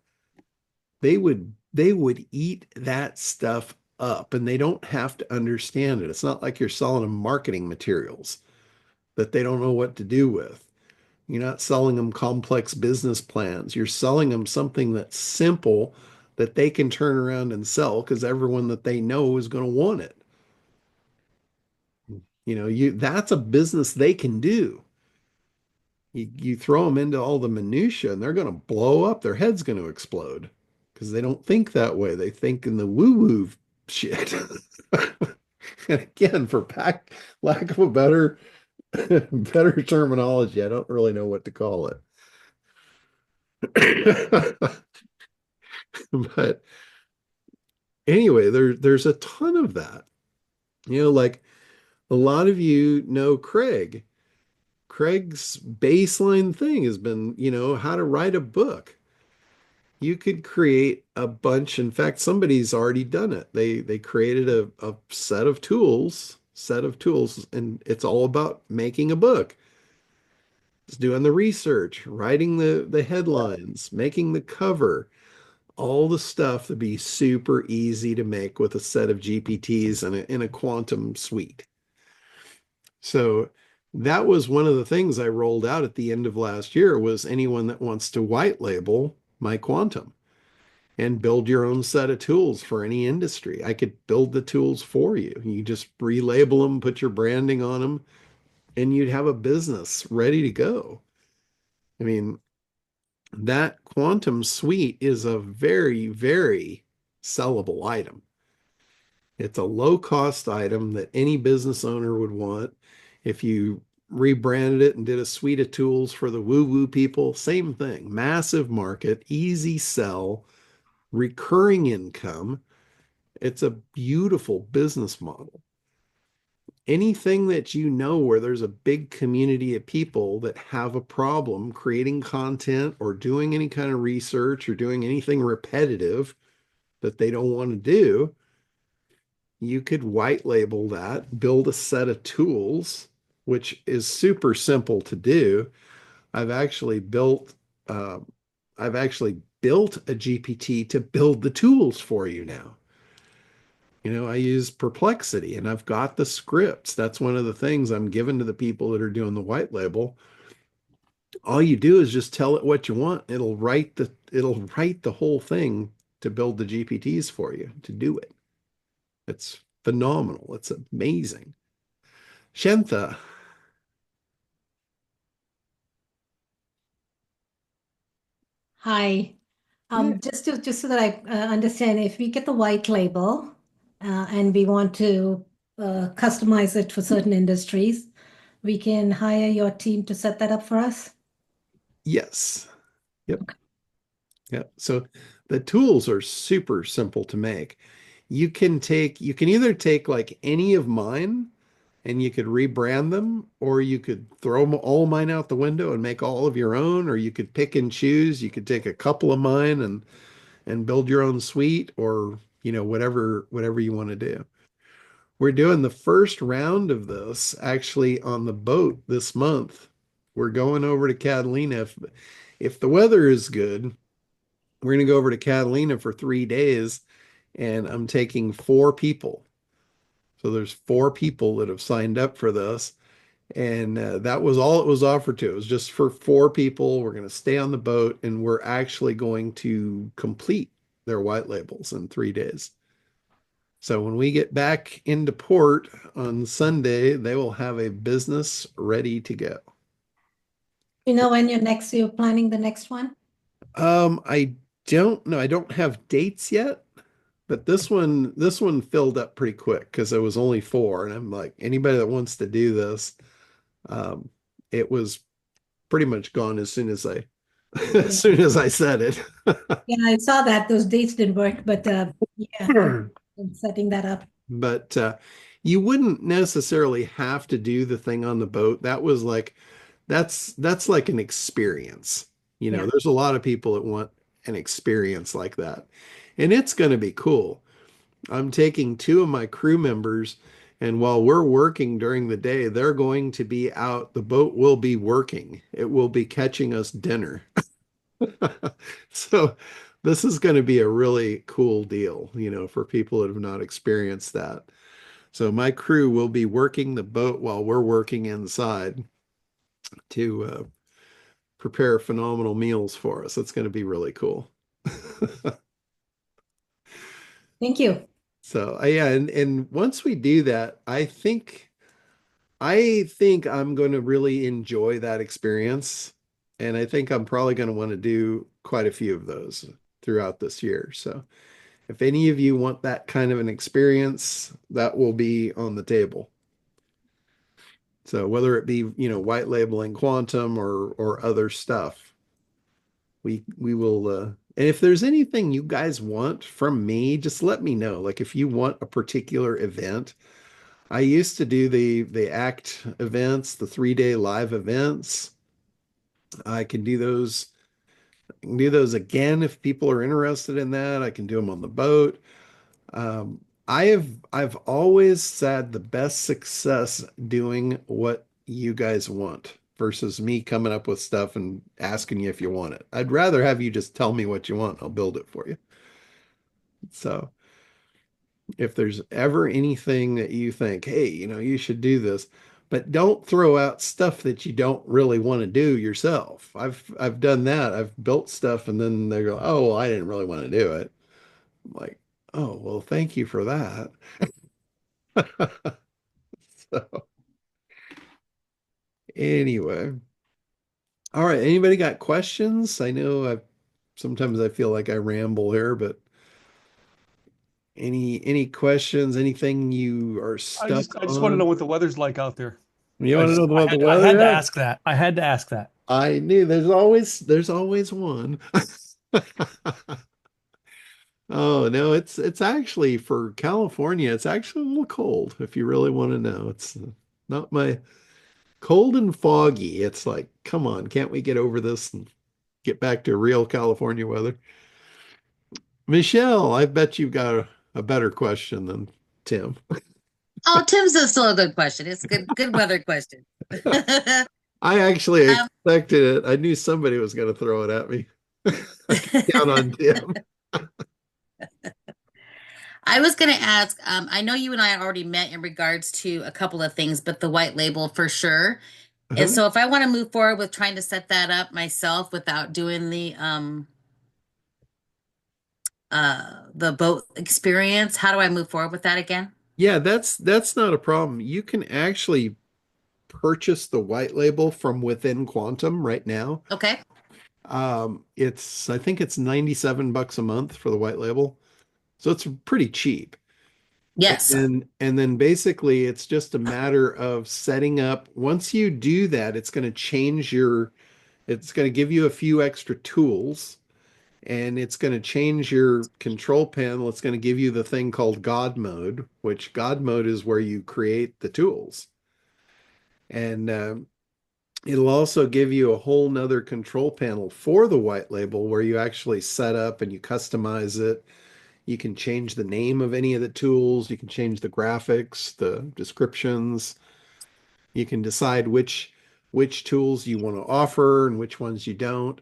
they would eat that stuff up and they don't have to understand it. It's not like you're selling them marketing materials that they don't know what to do with. You're not selling them complex business plans. You're selling them something that's simple that they can turn around and sell because everyone that they know is going to want it. That's a business they can do. You throw them into all the minutia and they're going to blow up. Their head's going to explode because they don't think that way. They think in the woo-woo shit. And again, lack of a better terminology, I don't really know what to call it. But anyway, there's a ton of that. Like a lot of you know Craig. Craig's baseline thing has been, how to write a book. You could create a bunch. In fact, somebody's already done it. They created a set of tools, and it's all about making a book. It's doing the research, writing the headlines, making the cover, all the stuff to be super easy to make with a set of GPTs and in a quantum suite. So that was one of the things I rolled out at the end of last year was anyone that wants to white label my quantum and build your own set of tools for any industry. I could build the tools for you. You just relabel them, put your branding on them, and you'd have a business ready to go. I mean, that quantum suite is a very, very sellable item. It's a low cost item that any business owner would want. If you rebranded it and did a suite of tools for the woo woo people, same thing. Massive market, easy sell, recurring income. It's a beautiful business model. anything that you know where there's a big community of people that have a problem creating content or doing any kind of research or doing anything repetitive that they don't want to do, you could white label that, build a set of tools, which is super simple to do. I've actually built uh, I've actually built a GPT to build the tools for you now. I use Perplexity and I've got the scripts. That's one of the things I'm giving to the people that are doing the white label. All you do is just tell it what you want. It'll write the whole thing to build the GPTs for you to do it. It's phenomenal. It's amazing. Shantha. Hi. Yeah. Just so that I understand, if we get the white label and we want to customize it for certain industries, we can hire your team to set that up for us? Yes. Yep. Yep. So the tools are super simple to make. You can either take like any of mine and you could rebrand them, or you could throw all mine out the window and make all of your own, or you could pick and choose. You could take a couple of mine and build your own suite, or whatever you want to do. We're doing the first round of this actually on the boat this month. We're going over to Catalina. If the weather is good, we're going to go over to Catalina for 3 days, and I'm taking 4 people. So there's 4 people that have signed up for this. And that was all it was offered to. It was just for 4 people. We're going to stay on the boat and we're actually going to complete their white labels in 3 days. So when we get back into port on Sunday, they will have a business ready to go. You know when you're planning the next one? I don't know. I don't have dates yet, but this one filled up pretty quick because it was only 4. And I'm like, anybody that wants to do this, um, it was pretty much gone as soon as I Yeah, as soon as I said it. yeah, I saw that. Those dates didn't work, but yeah, I'm setting that up. But you wouldn't necessarily have to do the thing on the boat. That's like an experience. Yeah. There's a lot of people that want an experience like that. And it's going to be cool. I'm taking 2 of my crew members, and while we're working during the day, they're going to be out. The boat will be working. It will be catching us dinner. So this is going to be a really cool deal, for people that have not experienced that. So my crew will be working the boat while we're working inside to prepare phenomenal meals for us. It's going to be really cool. Thank you. So yeah, and once we do that, I think I'm going to really enjoy that experience. And I think I'm probably going to want to do quite a few of those throughout this year. So if any of you want that kind of an experience, that will be on the table. So whether it be, white labeling quantum or other stuff, we will and if there's anything you guys want from me, just let me know. Like if you want a particular event, I used to do the ACT events, the 3-day live events. I can do those. I can do those again if people are interested in that. I can do them on the boat. I've always had the best success doing what you guys want versus me coming up with stuff and asking you if you want it. I'd rather have you just tell me what you want. I'll build it for you. So if there's ever anything that you think, hey, you should do this, but don't throw out stuff that you don't really want to do yourself. I've done that. I've built stuff and then they go, oh, well, I didn't really want to do it. I'm like, oh, well, thank you for that. So anyway, all right. Anybody got questions? I know sometimes I feel like I ramble here, but any questions? Anything you are stuck I just want to know on? what the weather's like out there. You want to know about the I had to weather? ask that. I had to ask that. I knew there's always one. Oh no, it's actually for California, it's actually a little cold if you really want to know. It's not my cold and foggy. It's like, come on, can't we get over this and get back to real California weather? Michelle, I bet you've got a better question than Tim. Oh, Tim's is still a good question. It's a good weather question. I actually Um, expected it. I knew somebody was going to throw it at me. I could count on Tim. I was going to ask, I know you and I already met in regards to a couple of things, but the white label for sure. And Uh-huh. so if I want to move forward with trying to set that up myself without doing the boat experience, how do I move forward with that again? Yeah, that's not a problem. You can actually purchase the white label from within Quantum right now. Okay. It's I think it's 97 bucks a month for the white label. So it's pretty cheap. Yes. And then basically it's just a matter of setting up. Once you do that, it's going to give you a few extra tools and it's going to change your control panel. It's going to give you the thing called God mode, which God mode is where you create the tools. And it'll also give you a whole nother control panel for the white label where you actually set up and you customize it. You can change the name of any of the tools. You can change the graphics, the descriptions. You can decide which tools you want to offer and which ones you don't.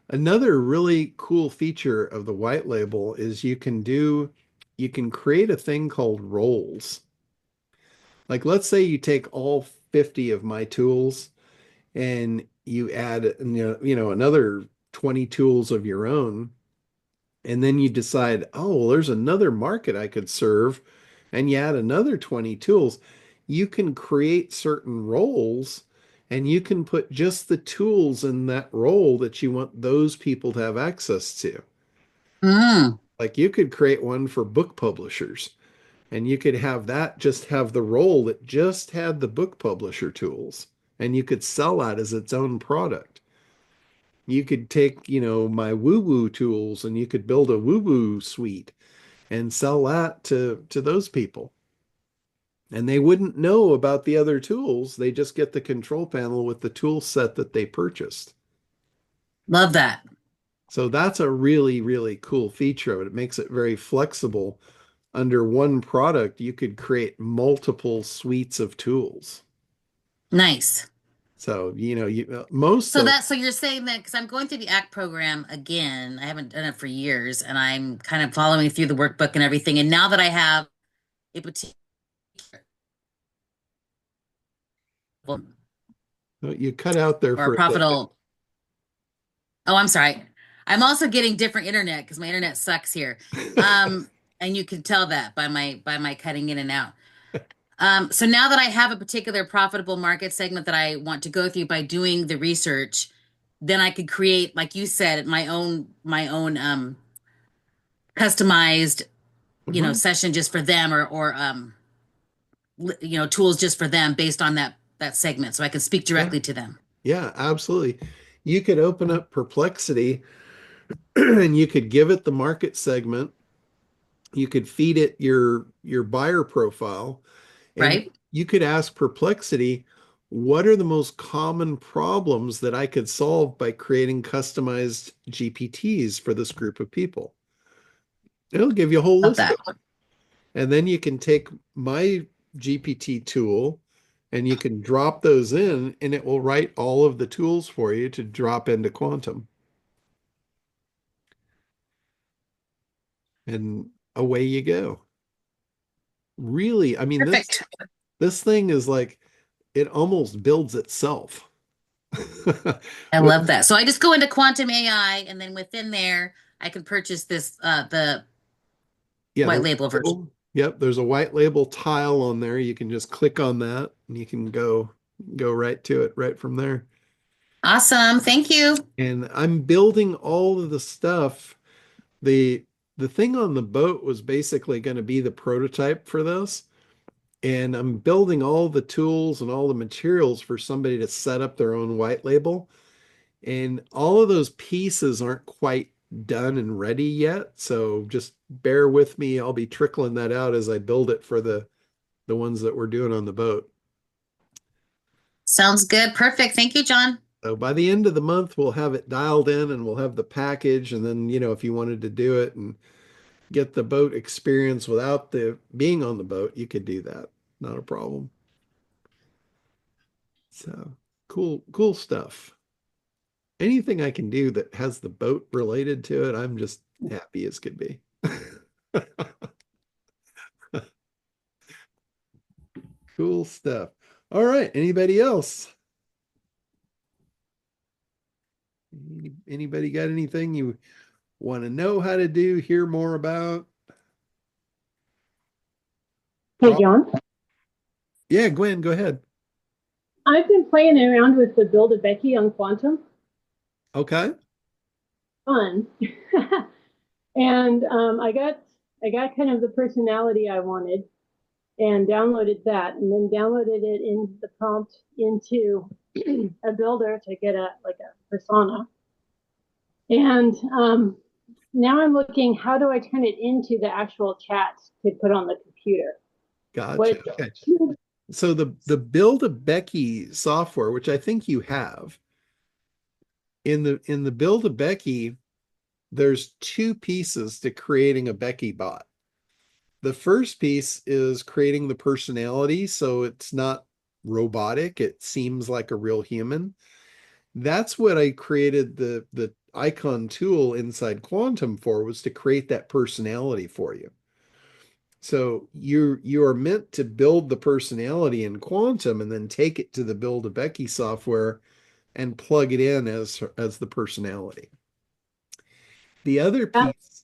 Another really cool feature of the white label is you can create a thing called roles. Like let's say you take all 50 of my tools and you add another 20 tools of your own and then you decide, oh, well, there's another market I could serve, and you add another 20 tools, you can create certain roles and you can put just the tools in that role that you want those people to have access to. Mm, Like you could create one for book publishers, and you could have that just have the role that just had the book publisher tools, and you could sell that as its own product. You could take, my woo-woo tools and you could build a woo-woo suite and sell that to those people. And they wouldn't know about the other tools. They just get the control panel with the tool set that they purchased. love that. So that's a really, really cool feature of it. It makes it very flexible. Under one product, you could create multiple suites of tools. Nice. So, most of, So you're saying that because I'm going through the ACT program again, I haven't done it for years, and I'm kind of following through the workbook and everything. And now that I have a particular you cut out there or a for a second. profitable, oh, I'm sorry. I'm also getting different internet because my internet sucks here. And you can tell that by my cutting in and out. So now that I have a particular profitable market segment that I want to go through by doing the research, then I could create, like you said, my own customized, Mhm. session just for them or tools just for them based on that segment, so I can speak Yeah. directly to them. Yeah, absolutely. You could open up Perplexity and you could give it the market segment. You could feed it your buyer profile and Right? you could ask Perplexity, what are the most common problems that I could solve by creating customized GPTs for this group of people? It'll give you a whole Love list that. of them. And then you can take my GPT tool and you can drop those in and it will write all of the tools for you to drop into Quantum. And away you go. Really, I mean, Perfect. this thing is like it almost builds itself. I With love that. So I just go into quantum AI, and then within there, I can purchase this the yeah, the white white label version. label. Yep, there's a white label tile on there. You can just click on that and you can go right to it right from there. Awesome. Thank you. And I'm building all of the stuff. The the thing on the boat was basically going to be the prototype for this. And I'm building all the tools and all the materials for somebody to set up their own white label. And all of those pieces aren't quite done and ready yet. So just bear with me. I'll be trickling that out as I build it for the ones that we're doing on the boat. Sounds good. Perfect. Thank you, John. So by the end of the month, we'll have it dialed in and we'll have the package. And then, if you wanted to do it and get the boat experience without the being on the boat, you could do that. Not a problem. So cool stuff. Anything I can do that has the boat related to it, I'm just happy as could be. Cool stuff. All right. Anybody else? Anybody got anything you want to know how to do, hear more about? Hey, John. Yeah, Gwen, go ahead. I've been playing around with the Build a Becky on Quantum. Okay. Fun. And I got kind of the personality I wanted and downloaded that and then downloaded it in the prompt into a builder to get a persona. And now I'm looking, how do I turn it into the actual chat to put on the computer? Gotcha. Okay. So the Build a Becky software, which I think you have, in the Build a Becky, there's two pieces to creating a Becky bot. The first piece is creating the personality, so it's not robotic. It seems like a real human. That's what I created the icon tool inside Quantum for, was to create that personality for you. So you are meant to build the personality in Quantum and then take it to the Build a Becky software and plug it in as the personality. The other piece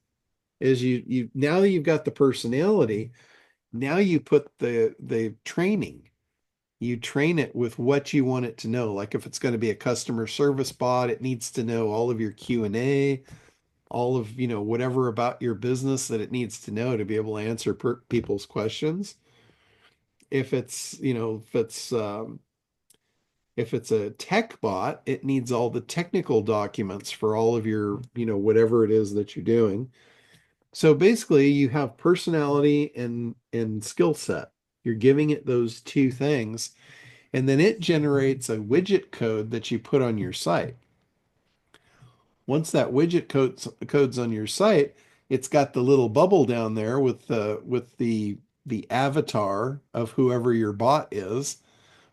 is you now that you've got the personality, now you put the training. You train it with what you want it to know. Like if it's going to be a customer service bot, it needs to know all of your Q&A, all of, whatever about your business that it needs to know to be able to answer people's questions. If it's, if it's a tech bot, it needs all the technical documents for all of your, whatever it is that you're doing. So basically you have personality and skill set. You're giving it those two things, and then it generates a widget code that you put on your site. Once that widget code's on your site, it's got the little bubble down there with the avatar of whoever your bot is.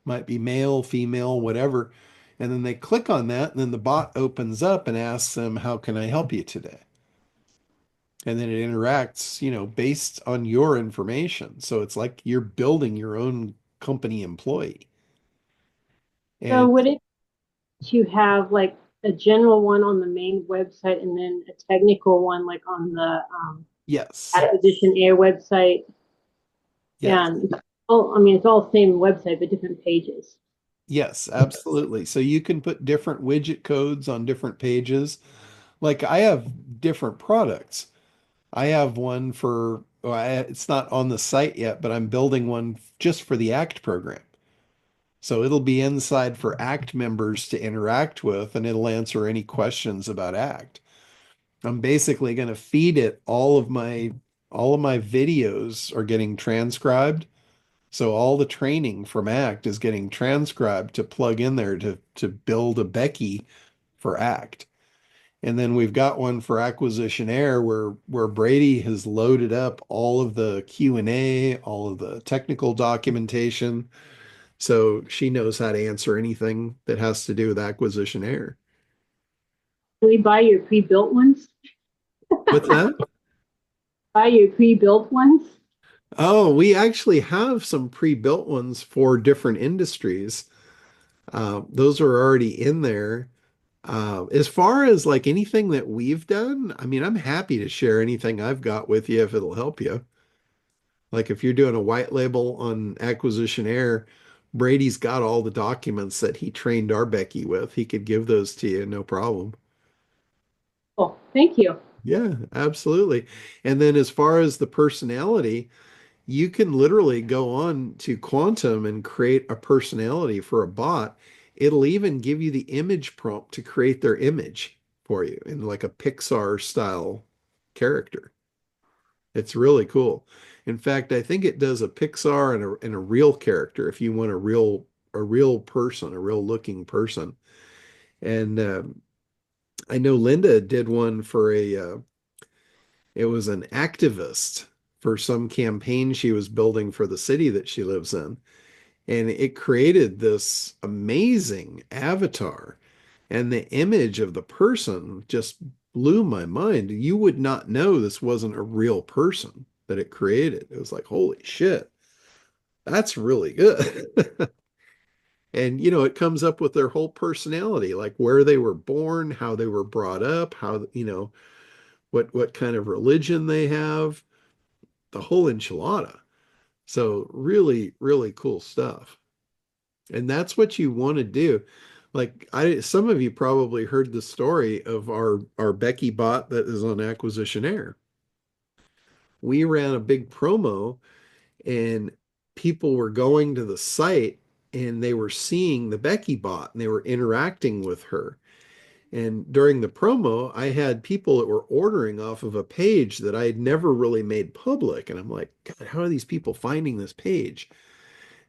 Might be male, female, whatever. And then they click on that, and then the bot opens up and asks them, "How can I help you today?" And then it interacts, based on your information. So it's like you're building your own company employee. So And would it to have like a general one on the main website and then a technical one like on the yes, Acquisition Air website? yes, And I mean, it's all same website, but different pages. yes, absolutely. So you can put different widget codes on different pages. Like I have different products. I have one for, well, it's not on the site yet, but I'm building one just for the ACT program. So it'll be inside for ACT members to interact with, and it'll answer any questions about ACT. I'm basically going to feed it all of my videos are getting transcribed. So all the training from ACT is getting transcribed to plug in there to build a Becky for ACT. And then we've got one for Acquisition Air where Brady has loaded up all of the Q&A, all of the technical documentation. So she knows how to answer anything that has to do with Acquisition Air. Do we buy your pre-built ones? What's that? Buy your pre-built ones? Oh, we actually have some pre-built ones for different industries. Those are already in there. As far as like anything that we've done, I mean, I'm happy to share anything I've got with you if it'll help you. Like if you're doing a white label on Acquisition Air, Brady's got all the documents that he trained our Becky with. He could give those to you, no problem. Oh, thank you. Yeah, absolutely. And then as far as the personality, you can literally go on to Quantum and create a personality for a bot. It'll even give you the image prompt to create their image. for you in like a Pixar style character. It's really cool. In fact, I think it does a Pixar and a real character if you want a real person, a real looking person. And I know Linda did one for it was an activist for some campaign she was building for the city that she lives in. And it created this amazing avatar. And the image of the person just blew my mind. You would not know this wasn't a real person that it created. It was like, holy shit, that's really good. And it comes up with their whole personality, like where they were born, how they were brought up, how, what kind of religion they have, the whole enchilada. So really, really cool stuff. And that's what you want to do. Like some of you probably heard the story of our Becky bot that is on Acquisition Air. We ran a big promo and people were going to the site and they were seeing the Becky bot and they were interacting with her. And during the promo, I had people that were ordering off of a page that I had never really made public. And I'm like, God, how are these people finding this page?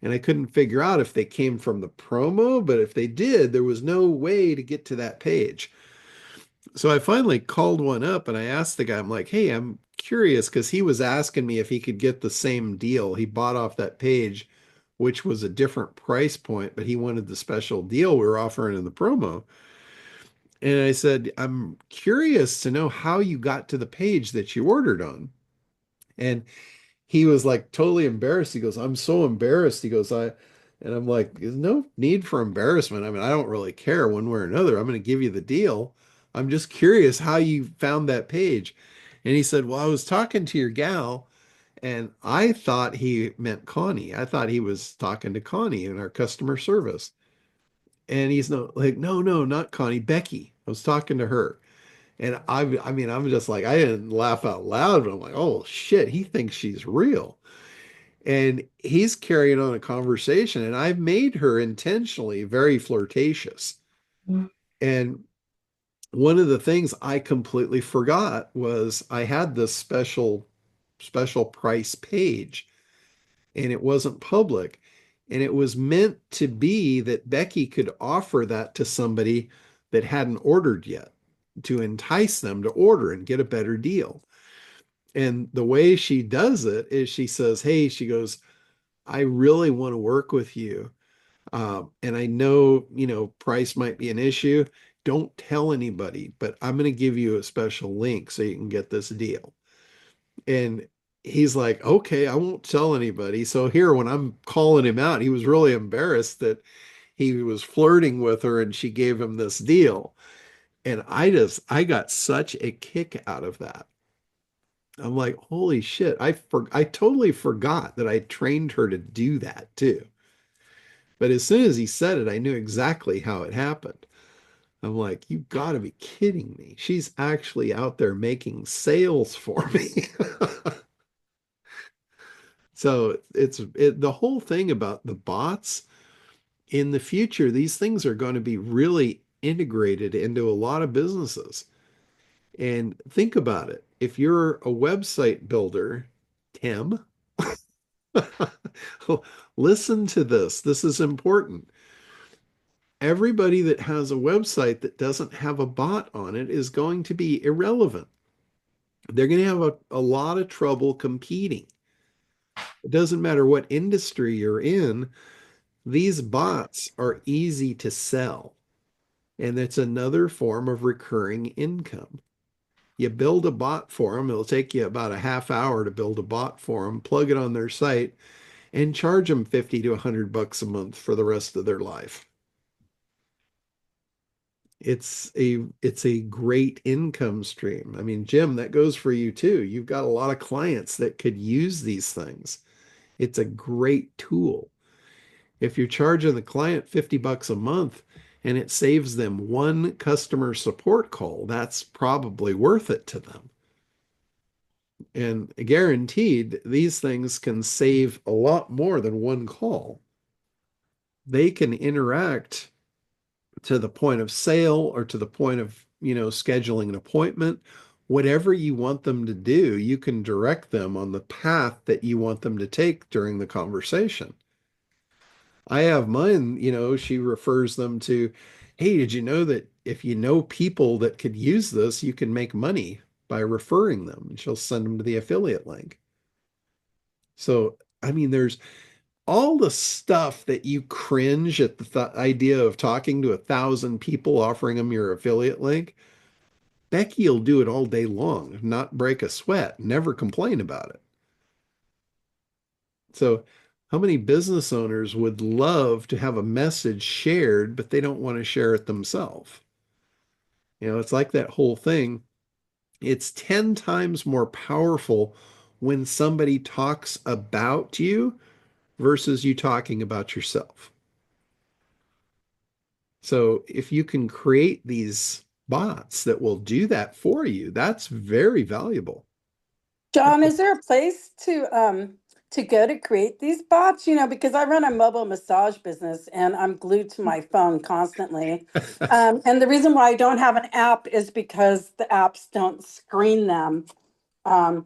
And I couldn't figure out if they came from the promo, but if they did, there was no way to get to that page. So I finally called one up and I asked the guy, I'm like, hey, I'm curious because he was asking me if he could get the same deal. He bought off that page, which was a different price point, but he wanted the special deal we were offering in the promo. And I said, I'm curious to know how you got to the page that you ordered on. And he was like totally embarrassed. He goes, I'm so embarrassed. He goes, and I'm like, there's no need for embarrassment. I mean, I don't really care one way or another. I'm going to give you the deal. I'm just curious how you found that page. And he said, well, I was talking to your gal and I thought he meant Connie. I thought he was talking to Connie in our customer service. And he's like, no, no, not Connie, Becky. I was talking to her. And I mean, I'm just like, I didn't laugh out loud, but I'm like, oh shit, he thinks she's real. And he's carrying on a conversation, and I've made her intentionally very flirtatious. And one of the things I completely forgot was I had this special price page, and it wasn't public. And it was meant to be that Becky could offer that to somebody that hadn't ordered yet to entice them to order and get a better deal. And the way she does it is she says, hey, she goes, I really want to work with you. And I know, price might be an issue. Don't tell anybody, but I'm going to give you a special link so you can get this deal. And he's like, okay, I won't tell anybody. So here, when I'm calling him out, he was really embarrassed that he was flirting with her and she gave him this deal. And I got such a kick out of that. I'm like, holy shit, I totally forgot that I trained her to do that too. But as soon as he said it, I knew exactly how it happened. I'm like, you gotta be kidding me. She's actually out there making sales for me. So the whole thing about the bots in the future, these things are going to be really integrated into a lot of businesses. And think about it. If you're a website builder, Tim, listen to this. This is important. Everybody that has a website that doesn't have a bot on it is going to be irrelevant. They're going to have a lot of trouble competing. It doesn't matter what industry you're in, these bots are easy to sell. And it's another form of recurring income. You build a bot for them. It'll take you about a half hour to build a bot for them, plug it on their site, and charge them 50 to 100 bucks a month for the rest of their life. It's a great income stream. I mean, Jim, that goes for you too. You've got a lot of clients that could use these things. It's a great tool. If you're charging the client 50 bucks a month and it saves them one customer support call, that's probably worth it to them. And guaranteed, these things can save a lot more than one call. They can interact to the point of sale or to the point of, scheduling an appointment. Whatever you want them to do, you can direct them on the path that you want them to take during the conversation. I have mine, she refers them to, hey, did you know that if you know people that could use this, you can make money by referring them? And she'll send them to the affiliate link. So, I mean, there's all the stuff that you cringe at the idea of talking to 1,000 people offering them your affiliate link. Becky will do it all day long, not break a sweat, never complain about it. So, how many business owners would love to have a message shared, but they don't want to share it themselves? It's like that whole thing. It's 10 times more powerful when somebody talks about you versus you talking about yourself. So if you can create these bots that will do that for you, that's very valuable. John, is there a place to go to create these bots? Because I run a mobile massage business and I'm glued to my phone constantly. And the reason why I don't have an app is because the apps don't screen them. I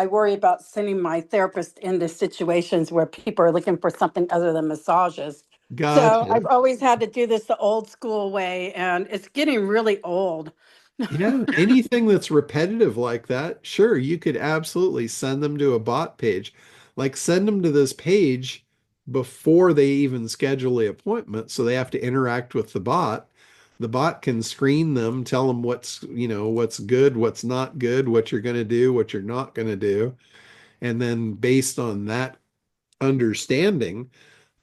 worry about sending my therapist into situations where people are looking for something other than massages. So Gotcha. I've always had to do this the old school way, and it's getting really old. Yeah, anything that's repetitive like that, sure, you could absolutely send them to a bot page. Like send them to this page before they even schedule the appointment, so they have to interact with the bot. The bot can screen them, tell them what's good, what's not good, what you're going to do, what you're not going to do. And then based on that understanding,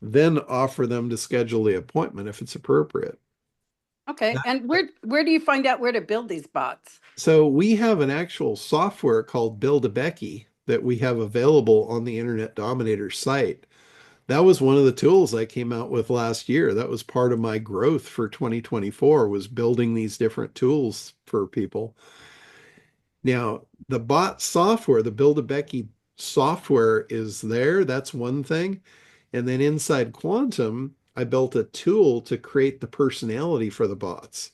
then offer them to schedule the appointment if it's appropriate. Okay, and where do you find out where to build these bots? So we have an actual software called Build a Becky that we have available on the Internet Dominators site. That was one of the tools I came out with last year. That was part of my growth for 2024 was building these different tools for people. Now, the bot software, the Build a Becky software is there. That's one thing. And then inside Quantum, I built a tool to create the personality for the bots.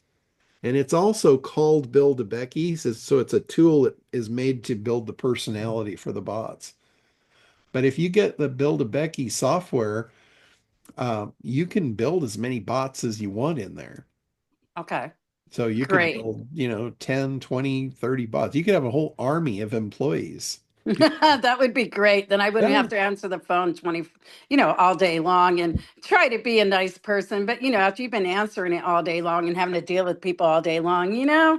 And it's also called Build a Becky. So it's a tool that is made to build the personality for the bots. But if you get the Build a Becky software, you can build as many bots as you want in there. Okay, So you could great. build, 10, 20, 30 bots. You could have a whole army of employees. That would be great. Then I wouldn't Yeah, have to answer the phone all day long and try to be a nice person. But after you've been answering it all day long and having to deal with people all day long, yeah.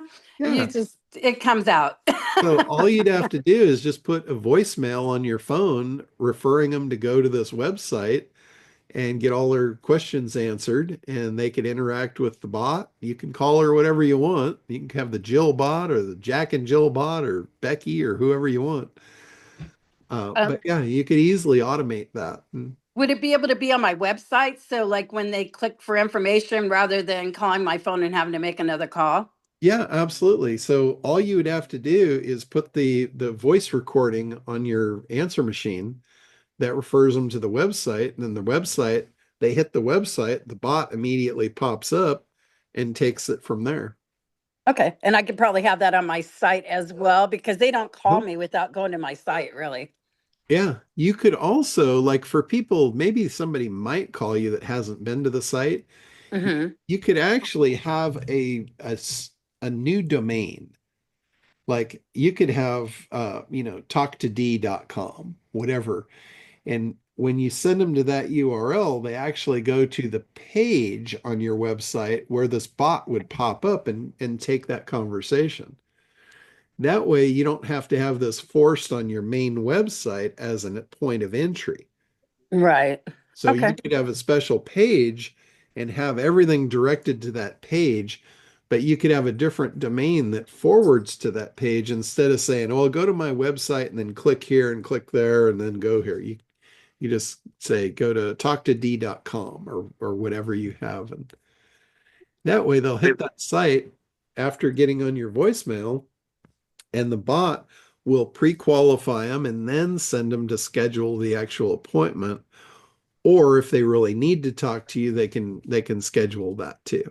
it comes out. So all you'd have to do is just put a voicemail on your phone referring them to go to this website and get all their questions answered, and they could interact with the bot. You can call her whatever you want. You can have the Jill bot or the Jack and Jill bot or Becky or whoever you want. But Um, yeah, you could easily automate that. would it be able to be on my website? So like when they click for information rather than calling my phone and having to make another call? Yeah, absolutely. So all you would have to do is put the voice recording on your answer machine that refers them to the website, and then the website, they hit the website, the bot immediately pops up and takes it from there. Okay. And I could probably have that on my site as well because they don't call Huh? me without going to my site, really. Yeah, you could also, like for people, maybe somebody might call you that hasn't been to the site. Hmm. You could actually have a new domain. Like you could have, talktod.com, whatever. And when you send them to that URL, they actually go to the page on your website where this bot would pop up and take that conversation. That way, you don't have to have this forced on your main website as a point of entry. Right. So you Okay. could have a special page and have everything directed to that page, but you could have a different domain that forwards to that page instead of saying, "Oh, go to my website and then click here and click there and then go here." You just say go to talktod.com or whatever you have. And that way they'll hit that site after getting on your voicemail, and the bot will pre-qualify them and then send them to schedule the actual appointment. Or if they really need to talk to you, they can schedule that too.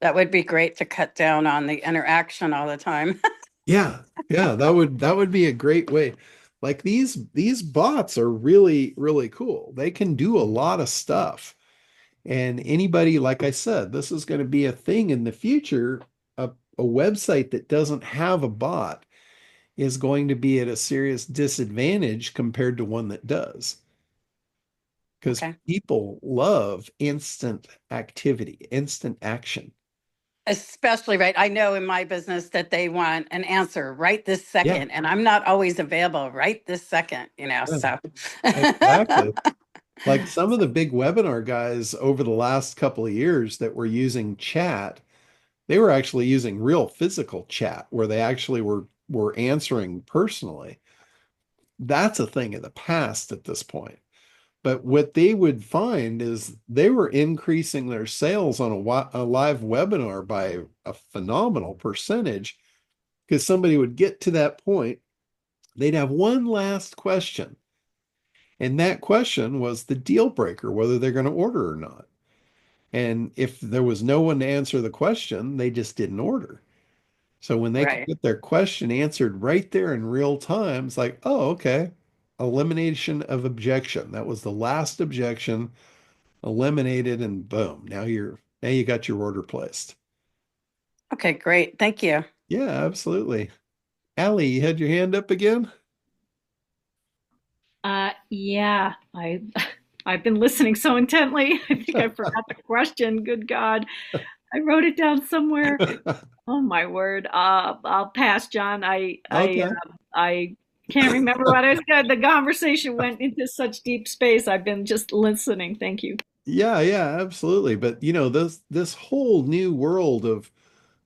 That would be great to cut down on the interaction all the time. Yeah, yeah, that would be a great way. Like these bots are really, really cool. They can do a lot of stuff. And anybody, like I said, this is going to be a thing in the future. A website that doesn't have a bot is going to be at a serious disadvantage compared to one that does. Because Okay. people love instant activity, instant action. Especially, right. I know in my business that they want an answer right this Yeah, second, and I'm not always available right this second, yeah, so. exactly. Like some of the big webinar guys over the last couple of years that were using chat, they were actually using real physical chat where they actually were answering personally. That's a thing of the past at this point. But what they would find is they were increasing their sales on a live webinar by a phenomenal percentage because somebody would get to that point. They'd have one last question. And that question was the deal breaker, whether they're going to order or not. And if there was no one to answer the question, they just didn't order. So when they could Right. get their question answered right there in real time, it's like, oh, okay. Elimination of objection. That was the last objection eliminated, and boom. Now you got your order placed. Okay, great. Thank you. Yeah, absolutely. Allie, you had your hand up again? Yeah, I've been listening so intently. I think I forgot the question. Good God, I wrote it down somewhere. Oh my word. I'll pass, John. Okay. I can't remember what I said. The conversation went into such deep space. I've been just listening. Thank you. Yeah, yeah, absolutely. But this whole new world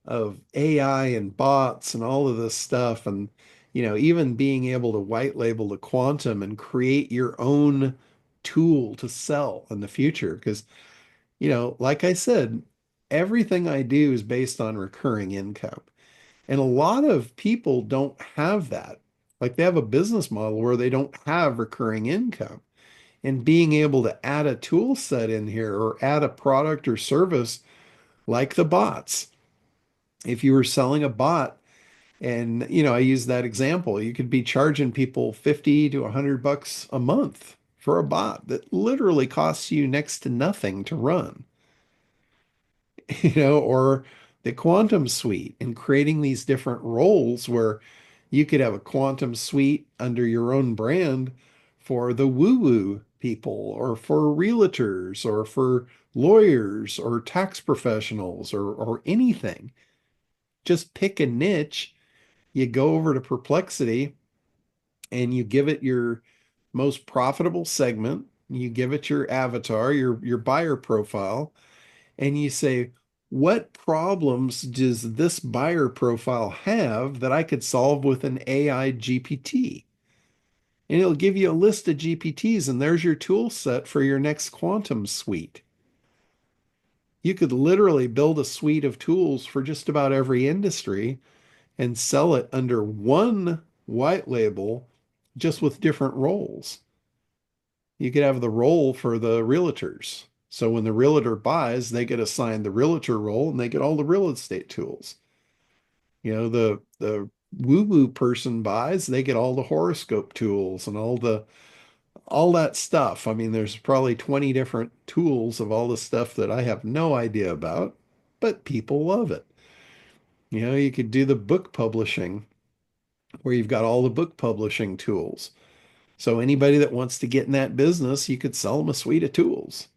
of AI and bots and all of this stuff, and even being able to white label the quantum and create your own tool to sell in the future. Because, like I said, everything I do is based on recurring income. And a lot of people don't have that. Like they have a business model where they don't have recurring income. And being able to add a tool set in here or add a product or service like the bots. If you were selling a bot and, I use that example, you could be charging people 50 to $100 a month for a bot that literally costs you next to nothing to run. Or the quantum suite and creating these different roles where you could have a quantum suite under your own brand for the woo-woo people or for realtors or for lawyers or tax professionals or anything. Just pick a niche. You go over to Perplexity and you give it your most profitable segment. You give it your avatar, your buyer profile, and you say, what problems does this buyer profile have that I could solve with an AI GPT? And it'll give you a list of GPTs, and there's your tool set for your next quantum suite. You could literally build a suite of tools for just about every industry and sell it under one white label, just with different roles. You could have the role for the realtors. So when the realtor buys, they get assigned the realtor role and they get all the real estate tools. The woo-woo person buys, they get all the horoscope tools and all that stuff. I mean, there's probably 20 different tools of all the stuff that I have no idea about, but people love it. You could do the book publishing where you've got all the book publishing tools. So anybody that wants to get in that business, you could sell them a suite of tools.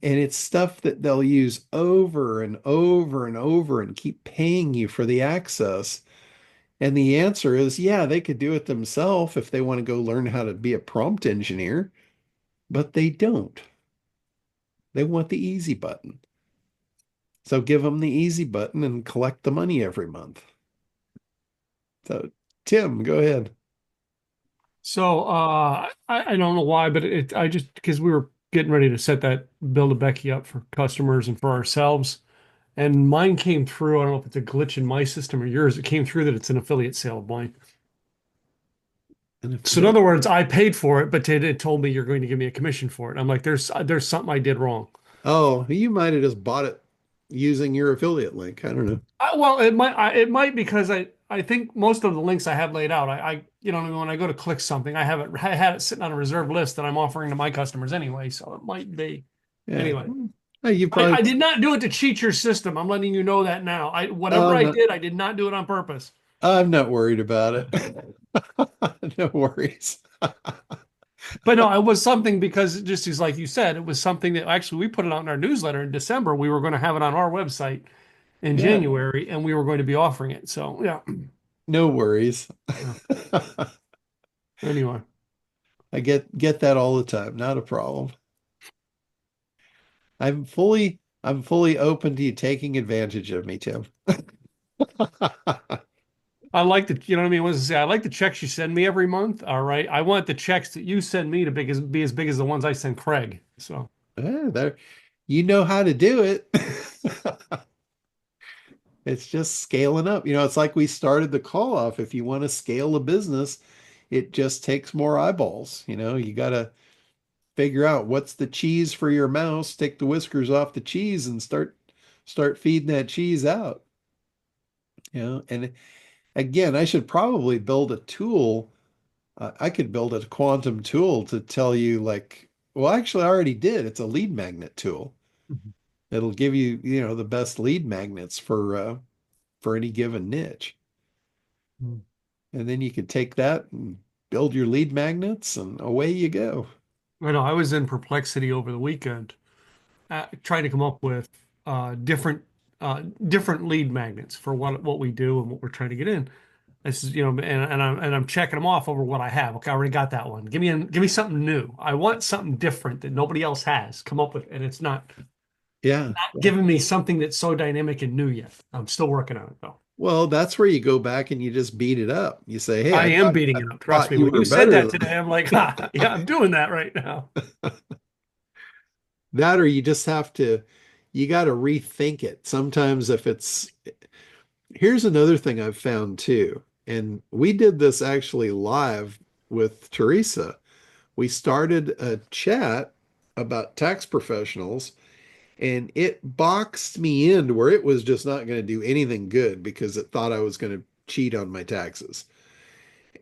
And it's stuff that they'll use over and over and over and keep paying you for the access. And the answer is, yeah, they could do it themselves if they want to go learn how to be a prompt engineer, but they don't. They want the easy button. So give them the easy button and collect the money every month. So, Tim, go ahead. So I don't know why, but I just because we were getting ready to set that build a Becky up for customers and for ourselves, and mine came through. I don't know if it's a glitch in my system or yours. It came through that it's an affiliate sale of mine. And if So you in don't, other words, I paid for it, but it told me you're going to give me a commission for it. I'm like, there's something I did wrong. oh, you might have just bought it using your affiliate link. I don't know. Well, it might because I think most of the links I have laid out, you know, when I go to click something, I had it sitting on a reserved list that I'm offering to my customers anyway. So it might be Yeah. anyway. Hey, you probably, I did not do it to cheat your system. I'm letting you know that now. Whatever oh, I no, did, I did not do it on purpose. I'm not worried about it. No worries. But no, it was something because just as like you said, it was something that actually we put it out in our newsletter in December. We were going to have it on our website in Yeah, January, and we were going to be offering it. So yeah. no worries. Yeah. Anyway, I get that all the time. Not a problem. I'm fully open to you taking advantage of me, Tim. I like the, you know what I mean? What does it say? I like the checks you send me every month. All right. I want the checks that you send me to be as big as the ones I send Craig. So There, you know how to do it. It's just scaling up. You know, it's like we started the call off. If you want to scale a business, it just takes more eyeballs. You know, you got to figure out what's the cheese for your mouse, take the whiskers off the cheese and start feeding that cheese out. You know, and again, I should probably build a tool. I could build a quantum tool to tell you like, well, actually I already did. It's a lead magnet tool. Mhm. It'll give you, you know, the best lead magnets for any given niche. Mm. And then you could take that and build your lead magnets and away you go. I know I was in perplexity over the weekend, trying to come up with different lead magnets for what we do and what we're trying to get in. This is, you know, and I'm checking them off over what I have. Okay, I already got that one. Give me something new. I want something different that nobody else has. Come up with, and it's not Yeah. giving me something that's so dynamic and new yet. I'm still working on it though. Well, that's where you go back and you just beat it up. You say, "Hey, I am beating I it up. Trust thought me. you When were you said better that than today, I'm like, ha, yeah, I'm doing that right now. that," or you just have to, you got to rethink it. Sometimes if it's, here's another thing I've found too, and we did this actually live with Teresa. We started a chat about tax professionals, and it boxed me in where it was just not going to do anything good because it thought I was going to cheat on my taxes.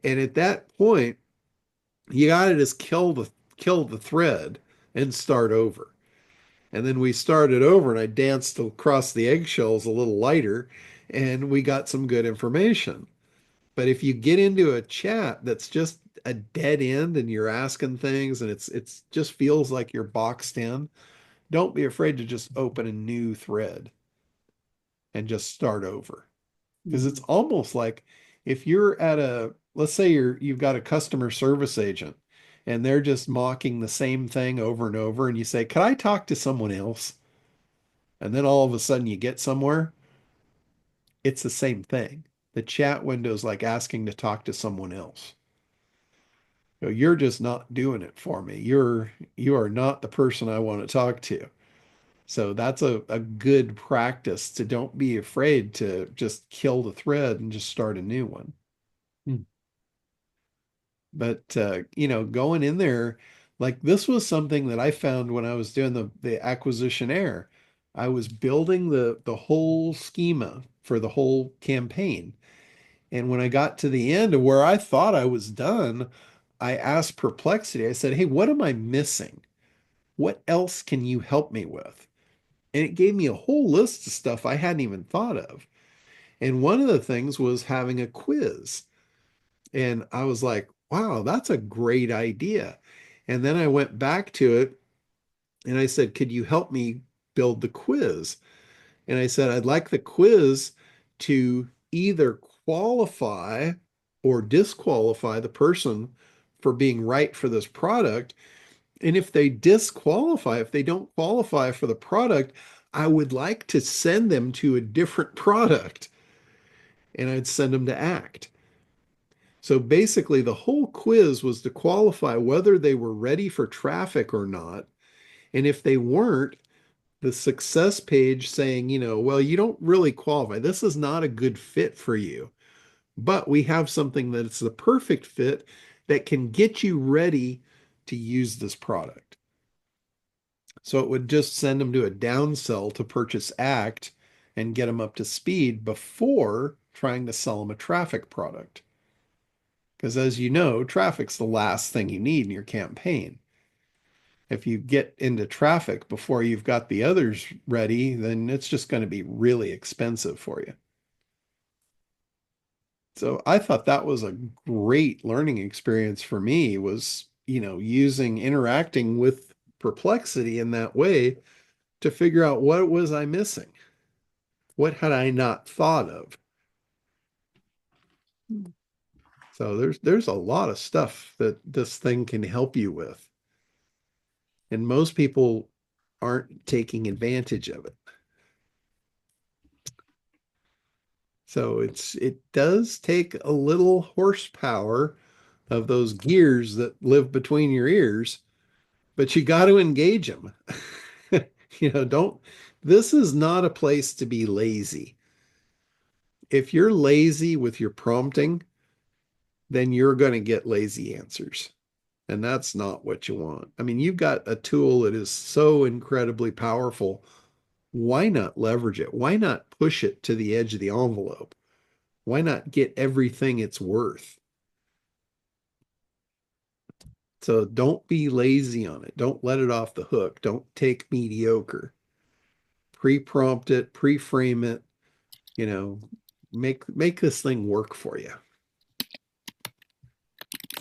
And at that point, you got to just kill the thread and start over. And then we started over, and I danced across the eggshells a little lighter, and we got some good information. But if you get into a chat that's just a dead end and you're asking things and it's just feels like you're boxed in, don't be afraid to just open a new thread and just start over. Because it's almost like if you're at a, let's say you've got a customer service agent and they're just mocking the same thing over and over, and you say, "Could I talk to someone else?" And then all of a sudden you get somewhere, it's the same thing. The chat window is like asking to talk to someone else. You're just not doing it for me. You are not the person I want to talk to. So that's a good practice to don't be afraid to just kill the thread and just start a new one. Hmm. But you know, going in there, like this was something that I found when I was doing the acquisitionnaire. I was building the whole schema for the whole campaign. And when I got to the end of where I thought I was done, I asked Perplexity, I said, "Hey, what am I missing? What else can you help me with?" And it gave me a whole list of stuff I hadn't even thought of. And one of the things was having a quiz. And I was like, wow, that's a great idea. And then I went back to it and I said, could you help me build the quiz? And I said, I'd like the quiz to either qualify or disqualify the person for being right for this product. And if they disqualify, if they don't qualify for the product, I would like to send them to a different product and I'd send them to ACT. So basically, the whole quiz was to qualify whether they were ready for traffic or not. And if they weren't, the success page saying, you know, well, you don't really qualify. This is not a good fit for you, but we have something that's the perfect fit. that can get you ready to use this product. So it would just send them to a downsell to purchase ACT and get them up to speed before trying to sell them a traffic product. Because as you know, traffic's the last thing you need in your campaign. If you get into traffic before you've got the others ready, then it's just going to be really expensive for you. So I thought that was a great learning experience for me was, interacting with Perplexity in that way to figure out what was I missing? What had I not thought of? So there's a lot of stuff that this thing can help you with. And most people aren't taking advantage of it. So it does take a little horsepower of those gears that live between your ears, but you got to engage them. Don't, this is not a place to be lazy. If you're lazy with your prompting, then you're going to get lazy answers. And that's not what you want. I mean, you've got a tool that is so incredibly powerful. Why not leverage it? Why not push it to the edge of the envelope? Why not get everything it's worth? So don't be lazy on it. Don't let it off the hook. Don't take mediocre. Pre-prompt it, pre-frame it, make this thing work for you.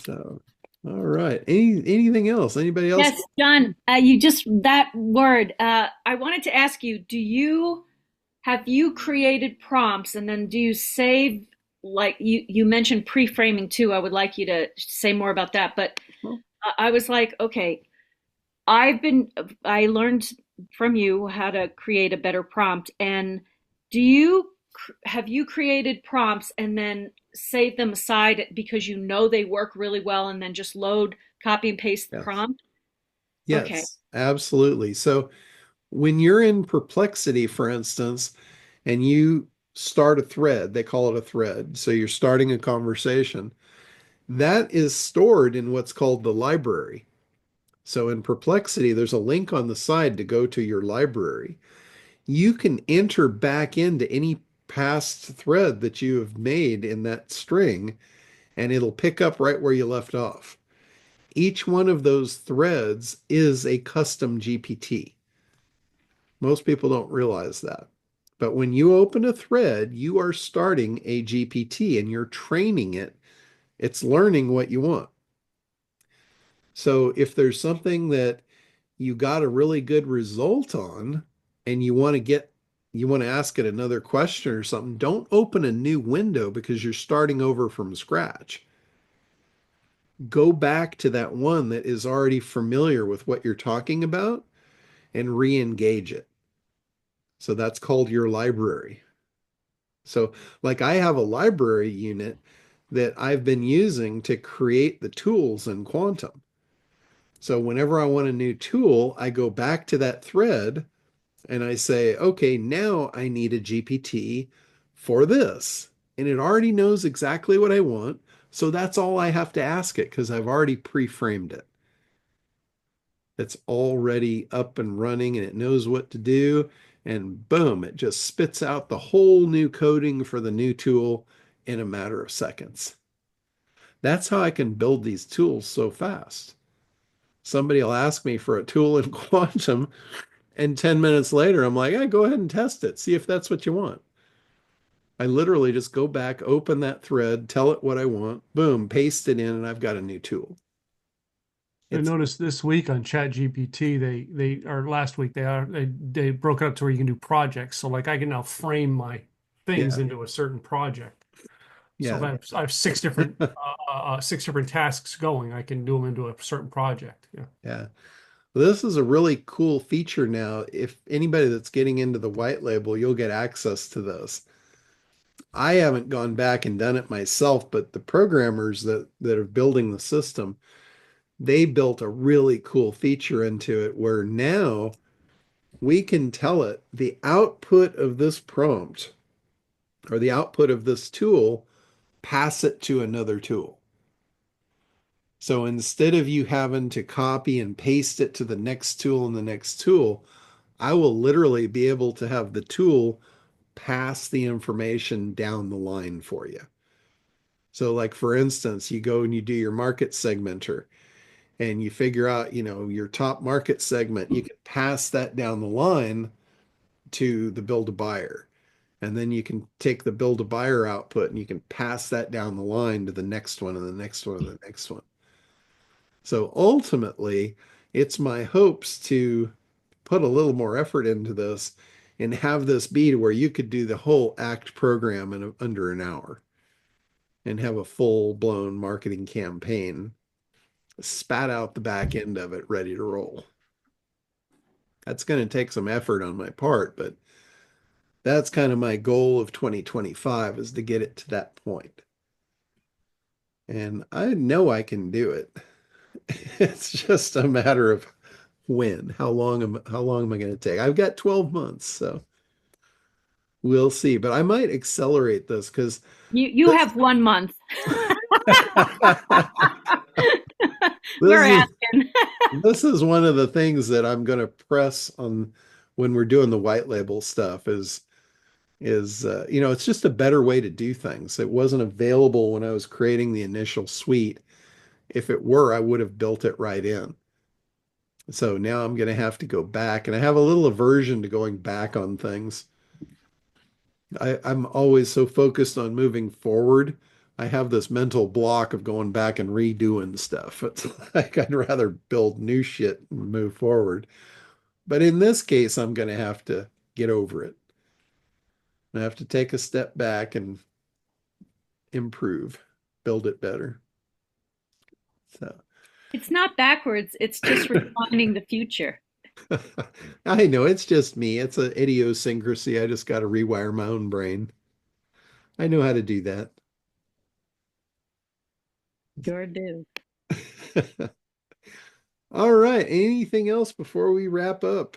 So, all right. Anything else? Anybody else? Yes, John, you just that word. I wanted to ask you, have you created prompts and then do you save like you mentioned pre-framing too. I would like you to say more about that, but I was like, okay, I learned from you how to create a better prompt. And have you created prompts and then save them aside because you know they work really well and then just load, copy and paste the Yes. prompt? Yes, Okay. absolutely. So when you're in Perplexity, for instance, and you start a thread, they call it a thread. So you're starting a conversation. That is stored in what's called the library. So in Perplexity, there's a link on the side to go to your library. You can enter back into any past thread that you have made in that string, and it'll pick up right where you left off. Each one of those threads is a custom GPT. Most people don't realize that. But when you open a thread, you are starting a GPT and you're training it. It's learning what you want. So if there's something that you got a really good result on and you want to ask it another question or something, don't open a new window because you're starting over from scratch. Go back to that one that is already familiar with what you're talking about and re-engage it. So that's called your library. So like I have a library unit that I've been using to create the tools in Quantum. So whenever I want a new tool, I go back to that thread and I say, okay, now I need a GPT for this. And it already knows exactly what I want. So that's all I have to ask it because I've already pre-framed it. It's already up and running and it knows what to do. And boom, it just spits out the whole new coding for the new tool in a matter of seconds. That's how I can build these tools so fast. Somebody will ask me for a tool in Quantum, and 10 minutes later, I'm like, go ahead and test it. See if that's what you want. I literally just go back, open that thread, tell it what I want, boom, paste it in, and I've got a new tool. I noticed this week on ChatGPT, or last week they broke it up to where you can do projects. So like I can now frame my things into a certain project. So I have six different tasks going. I can do them into a certain project. Yeah. Yeah. Well, this is a really cool feature now. If anybody that's getting into the white label, you'll get access to this. I haven't gone back and done it myself, but the programmers that are building the system, they built a really cool feature into it where now we can tell it the output of this prompt or the output of this tool, pass it to another tool. So instead of you having to copy and paste it to the next tool and the next tool, I will literally be able to have the tool pass the information down the line for you. So like for instance, you go and you do your market segmenter and you figure out, your top market segment, you can pass that down the line to the build a buyer. And then you can take the build a buyer output and you can pass that down the line to the next one and the next one and the next one. So ultimately, it's my hopes to put a little more effort into this and have this be to where you could do the whole ACT program in under an hour and have a full-blown marketing campaign spat out the back end of it ready to roll. That's going to take some effort on my part, but that's kind of my goal of 2025 is to get it to that point. And I know I can do it. It's just a matter of when. How long am I going to take? I've got 12 months, so we'll see. But I might accelerate this because You have 1 month. We're this is asking. this is one of the things that I'm going to press on when we're doing the white label stuff is it's just a better way to do things. It wasn't available when I was creating the initial suite. If it were, I would have built it right in. So now I'm going to have to go back, and I have a little aversion to going back on things. I'm always so focused on moving forward. I have this mental block of going back and redoing stuff. It's like I'd rather build new shit and move forward. But in this case, I'm going to have to get over it. I have to take a step back and improve, build it better. So It's not backwards. It's just refining the future. I know it's just me. It's an idiosyncrasy. I just got to rewire my own brain. I know how to do that. Sure do. All right. Anything else before we wrap up?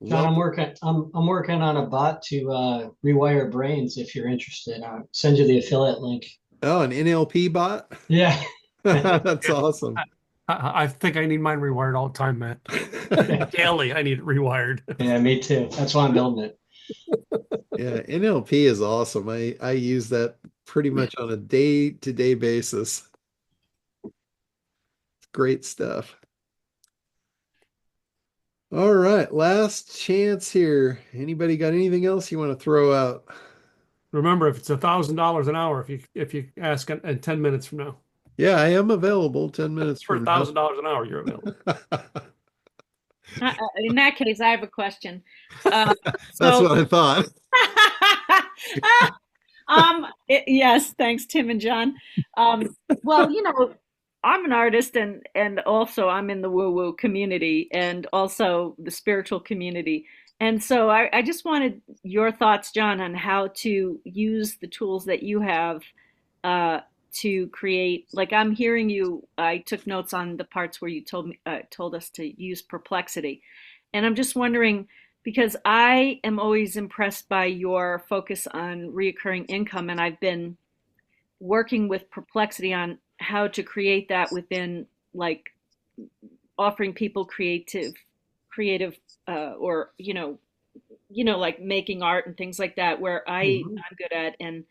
John, I'm working on a bot to rewire brains if you're interested. I'll send you the affiliate link. Oh, an NLP bot? Yeah. That's awesome. I think I need mine rewired all the time, Matt. Daily, I need it rewired. Yeah, me too. That's why I'm building it. Yeah, NLP is awesome. I use that pretty much on a day-to-day basis. Great stuff. All right, last chance here. Anybody got anything else you want to throw out? Remember, if it's $1,000 an hour, if you ask in 10 minutes from now, Yeah, I am available 10 minutes for from now. $1,000 an hour, you're available. In that case, I have a question. That's what I thought. Yes, thanks, Tim and John. Well, I'm an artist and also I'm in the woo-woo community and also the spiritual community. And so I just wanted your thoughts, John, on how to use the tools that you have to create. Like I'm hearing you, I took notes on the parts where you told us to use perplexity. And I'm just wondering, because I am always impressed by your focus on reoccurring income, and I've been working with perplexity on how to create that within like offering people creative or like making art and things like that where I'm good at, and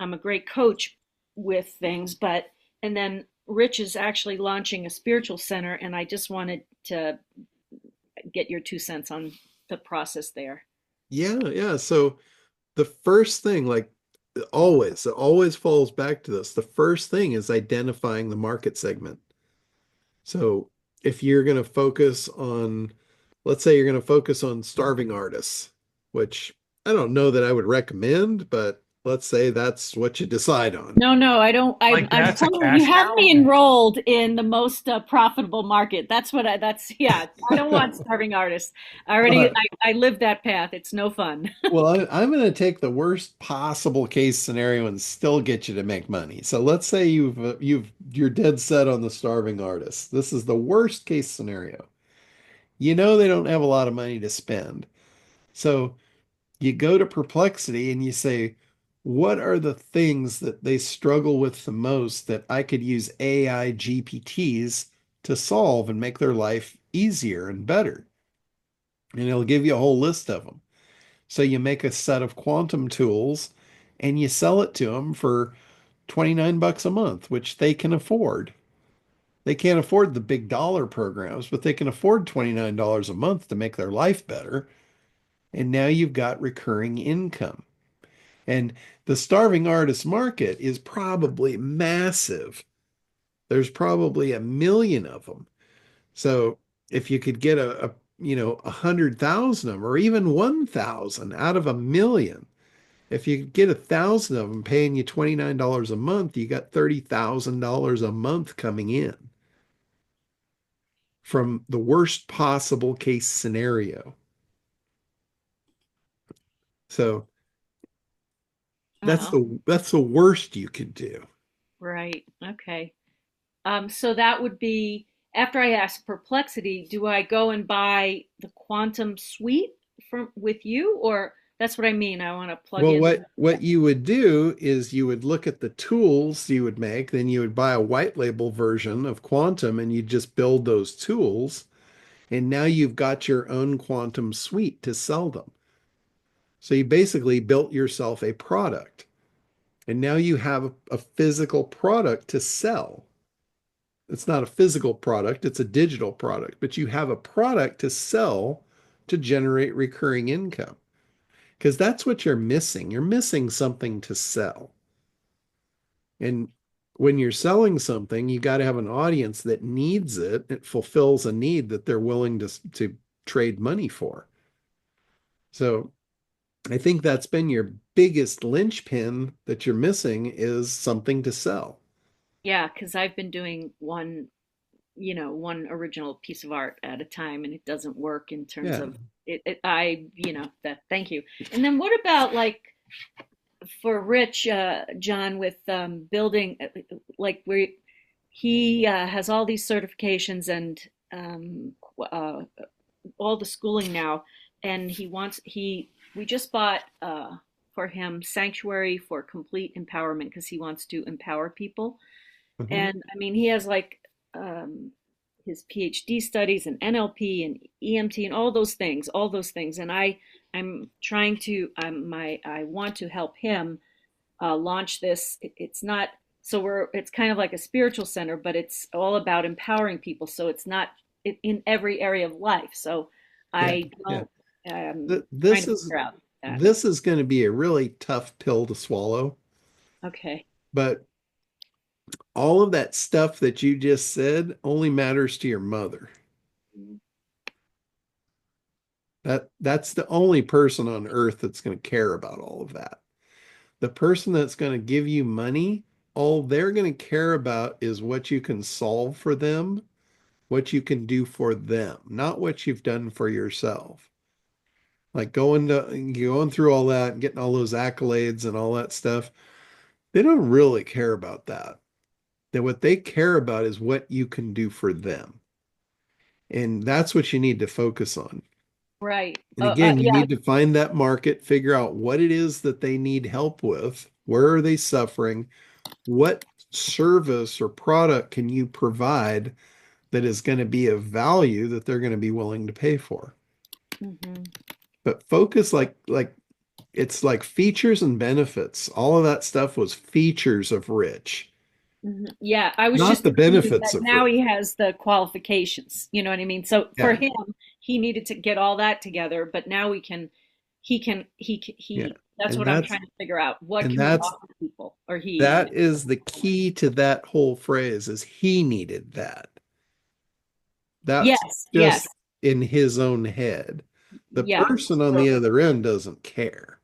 I'm a great coach with things. But and then Rich is actually launching a spiritual center, and I just wanted to get your 2 cents on the process there. Yeah. So the first thing, like always, it always falls back to this. The first thing is identifying the market segment. So if you're going to focus on, let's say you're going to focus on starving artists, which I don't know that I would recommend, but let's say that's what you decide on. No, I don't. Like I'm that's a telling cash you, have cow? me enrolled in the most profitable market. Yeah. I don't want starving artists. I lived that path. It's no fun. Well, I'm going to take the worst possible case scenario and still get you to make money. So let's say you're dead set on the starving artist. This is the worst case scenario. You know they don't have a lot of money to spend. So you go to Perplexity and you say, what are the things that they struggle with the most that I could use AI GPTs to solve and make their life easier and better? And it'll give you a whole list of them. So you make a set of quantum tools and you sell it to them for 29 bucks a month, which they can afford. They can't afford the big dollar programs, but they can afford $29 a month to make their life better. And now you've got recurring income. And the starving artist market is probably massive. There's probably 1 million of them. So if you could get a 100,000 of them, or even 1,000 out of 1 million, if you could get 1,000 of them paying you $29 a month, you got $30,000 a month coming in from the worst possible case scenario. So Uh-oh. that's the worst you could do. Right. Okay. So that would be after I ask Perplexity, do I go and buy the quantum suite from with you, or that's what I mean? I want to plug Well, in. what you would do is you would look at the tools you would make, then you would buy a white label version of quantum and you just build those tools, and now you've got your own quantum suite to sell them. So you basically built yourself a product, and now you have a physical product to sell. It's not a physical product, it's a digital product, but you have a product to sell to generate recurring income. Because that's what you're missing. You're missing something to sell. And when you're selling something, you got to have an audience that needs it. It fulfills a need that they're willing to trade money for. So I think that's been your biggest linchpin that you're missing is something to sell. Yeah, because I've been doing one original piece of art at a time, and it doesn't work in terms Yeah. of that. Thank you. And then what about like for Rich, John, with building, like where he has all these certifications and uh, all the schooling now, and we just bought for him Sanctuary for Complete Empowerment because he wants to empower people. Mhm. And I mean, he has like um, his PhD studies and NLP and EMT and all those things. And I'm trying to, I want to help him launch this. It's not, so it's kind of like a spiritual center, but it's all about empowering people. So it's not in every area of life. So Yeah. I Yeah. don't, trying This to is figure out that. this is going to be a really tough pill to swallow, Okay. but all of that stuff that you just said only matters to your mother. That's the only person on earth that's going to care about all of that. The person that's going to give you money, all they're going to care about is what you can solve for them, what you can do for them, not what you've done for yourself. Like going through all that and getting all those accolades and all that stuff, they don't really care about that. That what they care about is what you can do for them. And that's what you need to focus on. Right. And again, you Yeah. need to find that market, figure out what it is that they need help with. Where are they suffering? What service or product can you provide that is going to be of value that they're going to be willing to pay for? Mhm. But focus like it's like features and benefits. All of that stuff was features of Rich, Yeah, I was not just the assuming benefits that of now Rich. he has the qualifications. You know what I mean? So for Yeah, him, he needed to get all that together, but now yeah. that's And what I'm that's trying to figure out. What and can we that's offer people? Or he, that is the key to that whole phrase is he needed that. That's yes, yes, just in his own head. The yeah. person on the other end doesn't care.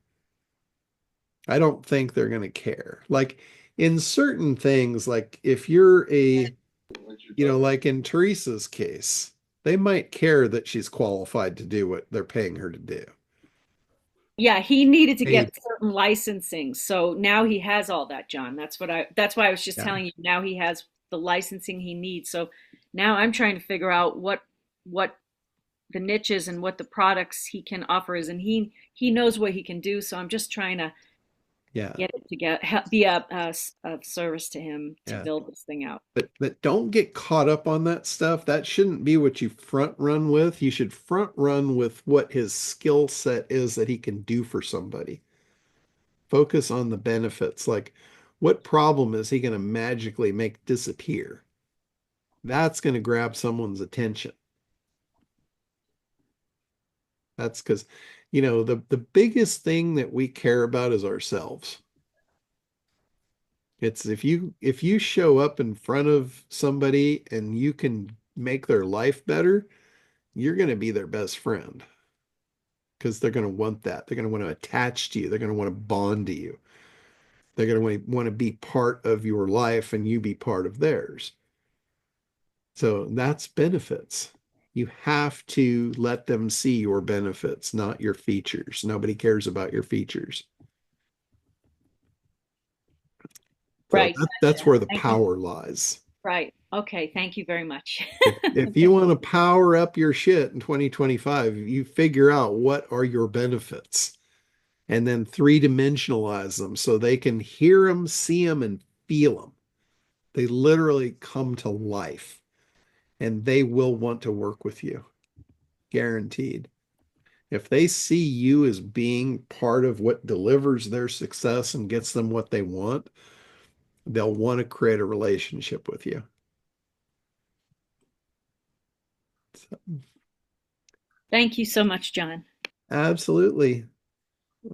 I don't think they're going to care. Like in certain things, like if you're like in Teresa's case, they might care that she's qualified to do what they're paying her to do. Yeah, he needed to They, get certain licensing. So now he has all that, John. That's why I was just yeah, telling you now he has the licensing he needs. So now I'm trying to figure out what the niches and what the products he can offer is, and he knows what he can do. So I'm just trying to Yeah. get it together, be of service to him to Yeah. build this thing out. But don't get caught up on that stuff. That shouldn't be what you front run with. You should front run with what his skill set is that he can do for somebody. Focus on the benefits. Like, what problem is he going to magically make disappear? That's going to grab someone's attention. That's because, the biggest thing that we care about is ourselves. It's if you show up in front of somebody and you can make their life better, you're going to be their best friend because they're going to want that. They're going to want to attach to you. They're going to want to bond to you. They're going to want to be part of your life and you be part of theirs. So that's benefits. You have to let them see your benefits, not your features. Nobody cares about your features. So Right. that's where the Thank you. power lies. Right. Okay. Thank you very much. If you want to power up your shit in 2025, you figure out what are your benefits and then three-dimensionalize them so they can hear them, see them, and feel them. They literally come to life and they will want to work with you. Guaranteed. If they see you as being part of what delivers their success and gets them what they want, they'll want to create a relationship with you. So, Thank you so much, John. absolutely.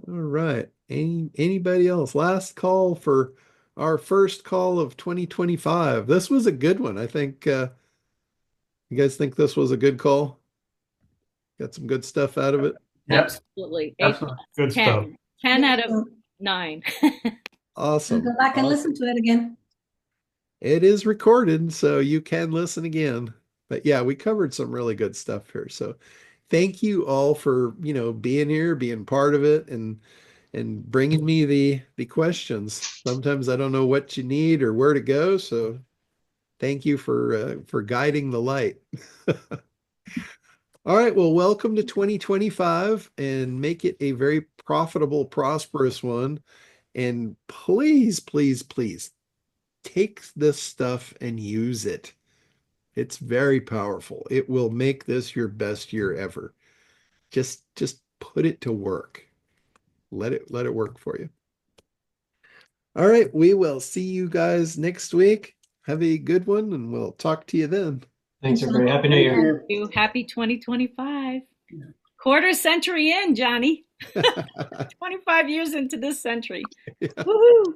All right. Anybody else? Last call for our first call of 2025. This was a good one. I think you guys think this was a good call? Got some good stuff out of it. Yep. Absolutely. Absolutely. Good 10. stuff. 10 out of 9. I'll Awesome. go back and Awesome. listen to it again. It is recorded, so you can listen again. But yeah, we covered some really good stuff here. So thank you all for, being here, being part of it, and bringing me the questions. Sometimes I don't know what you need or where to go, so thank you for guiding the light. All right, well, welcome to 2025 and make it a very profitable, prosperous one. And please, please, please take this stuff and use it. It's very powerful. It will make this your best year ever. Just put it to work. Let it work for you. All right, we will see you guys next week. Have a good one, and we'll talk to you then. Thanks, everybody. Happy New Thank Year. you. You happy 2025. Quarter century in, Johnny. 25 years into this century. Yeah. Woohoo!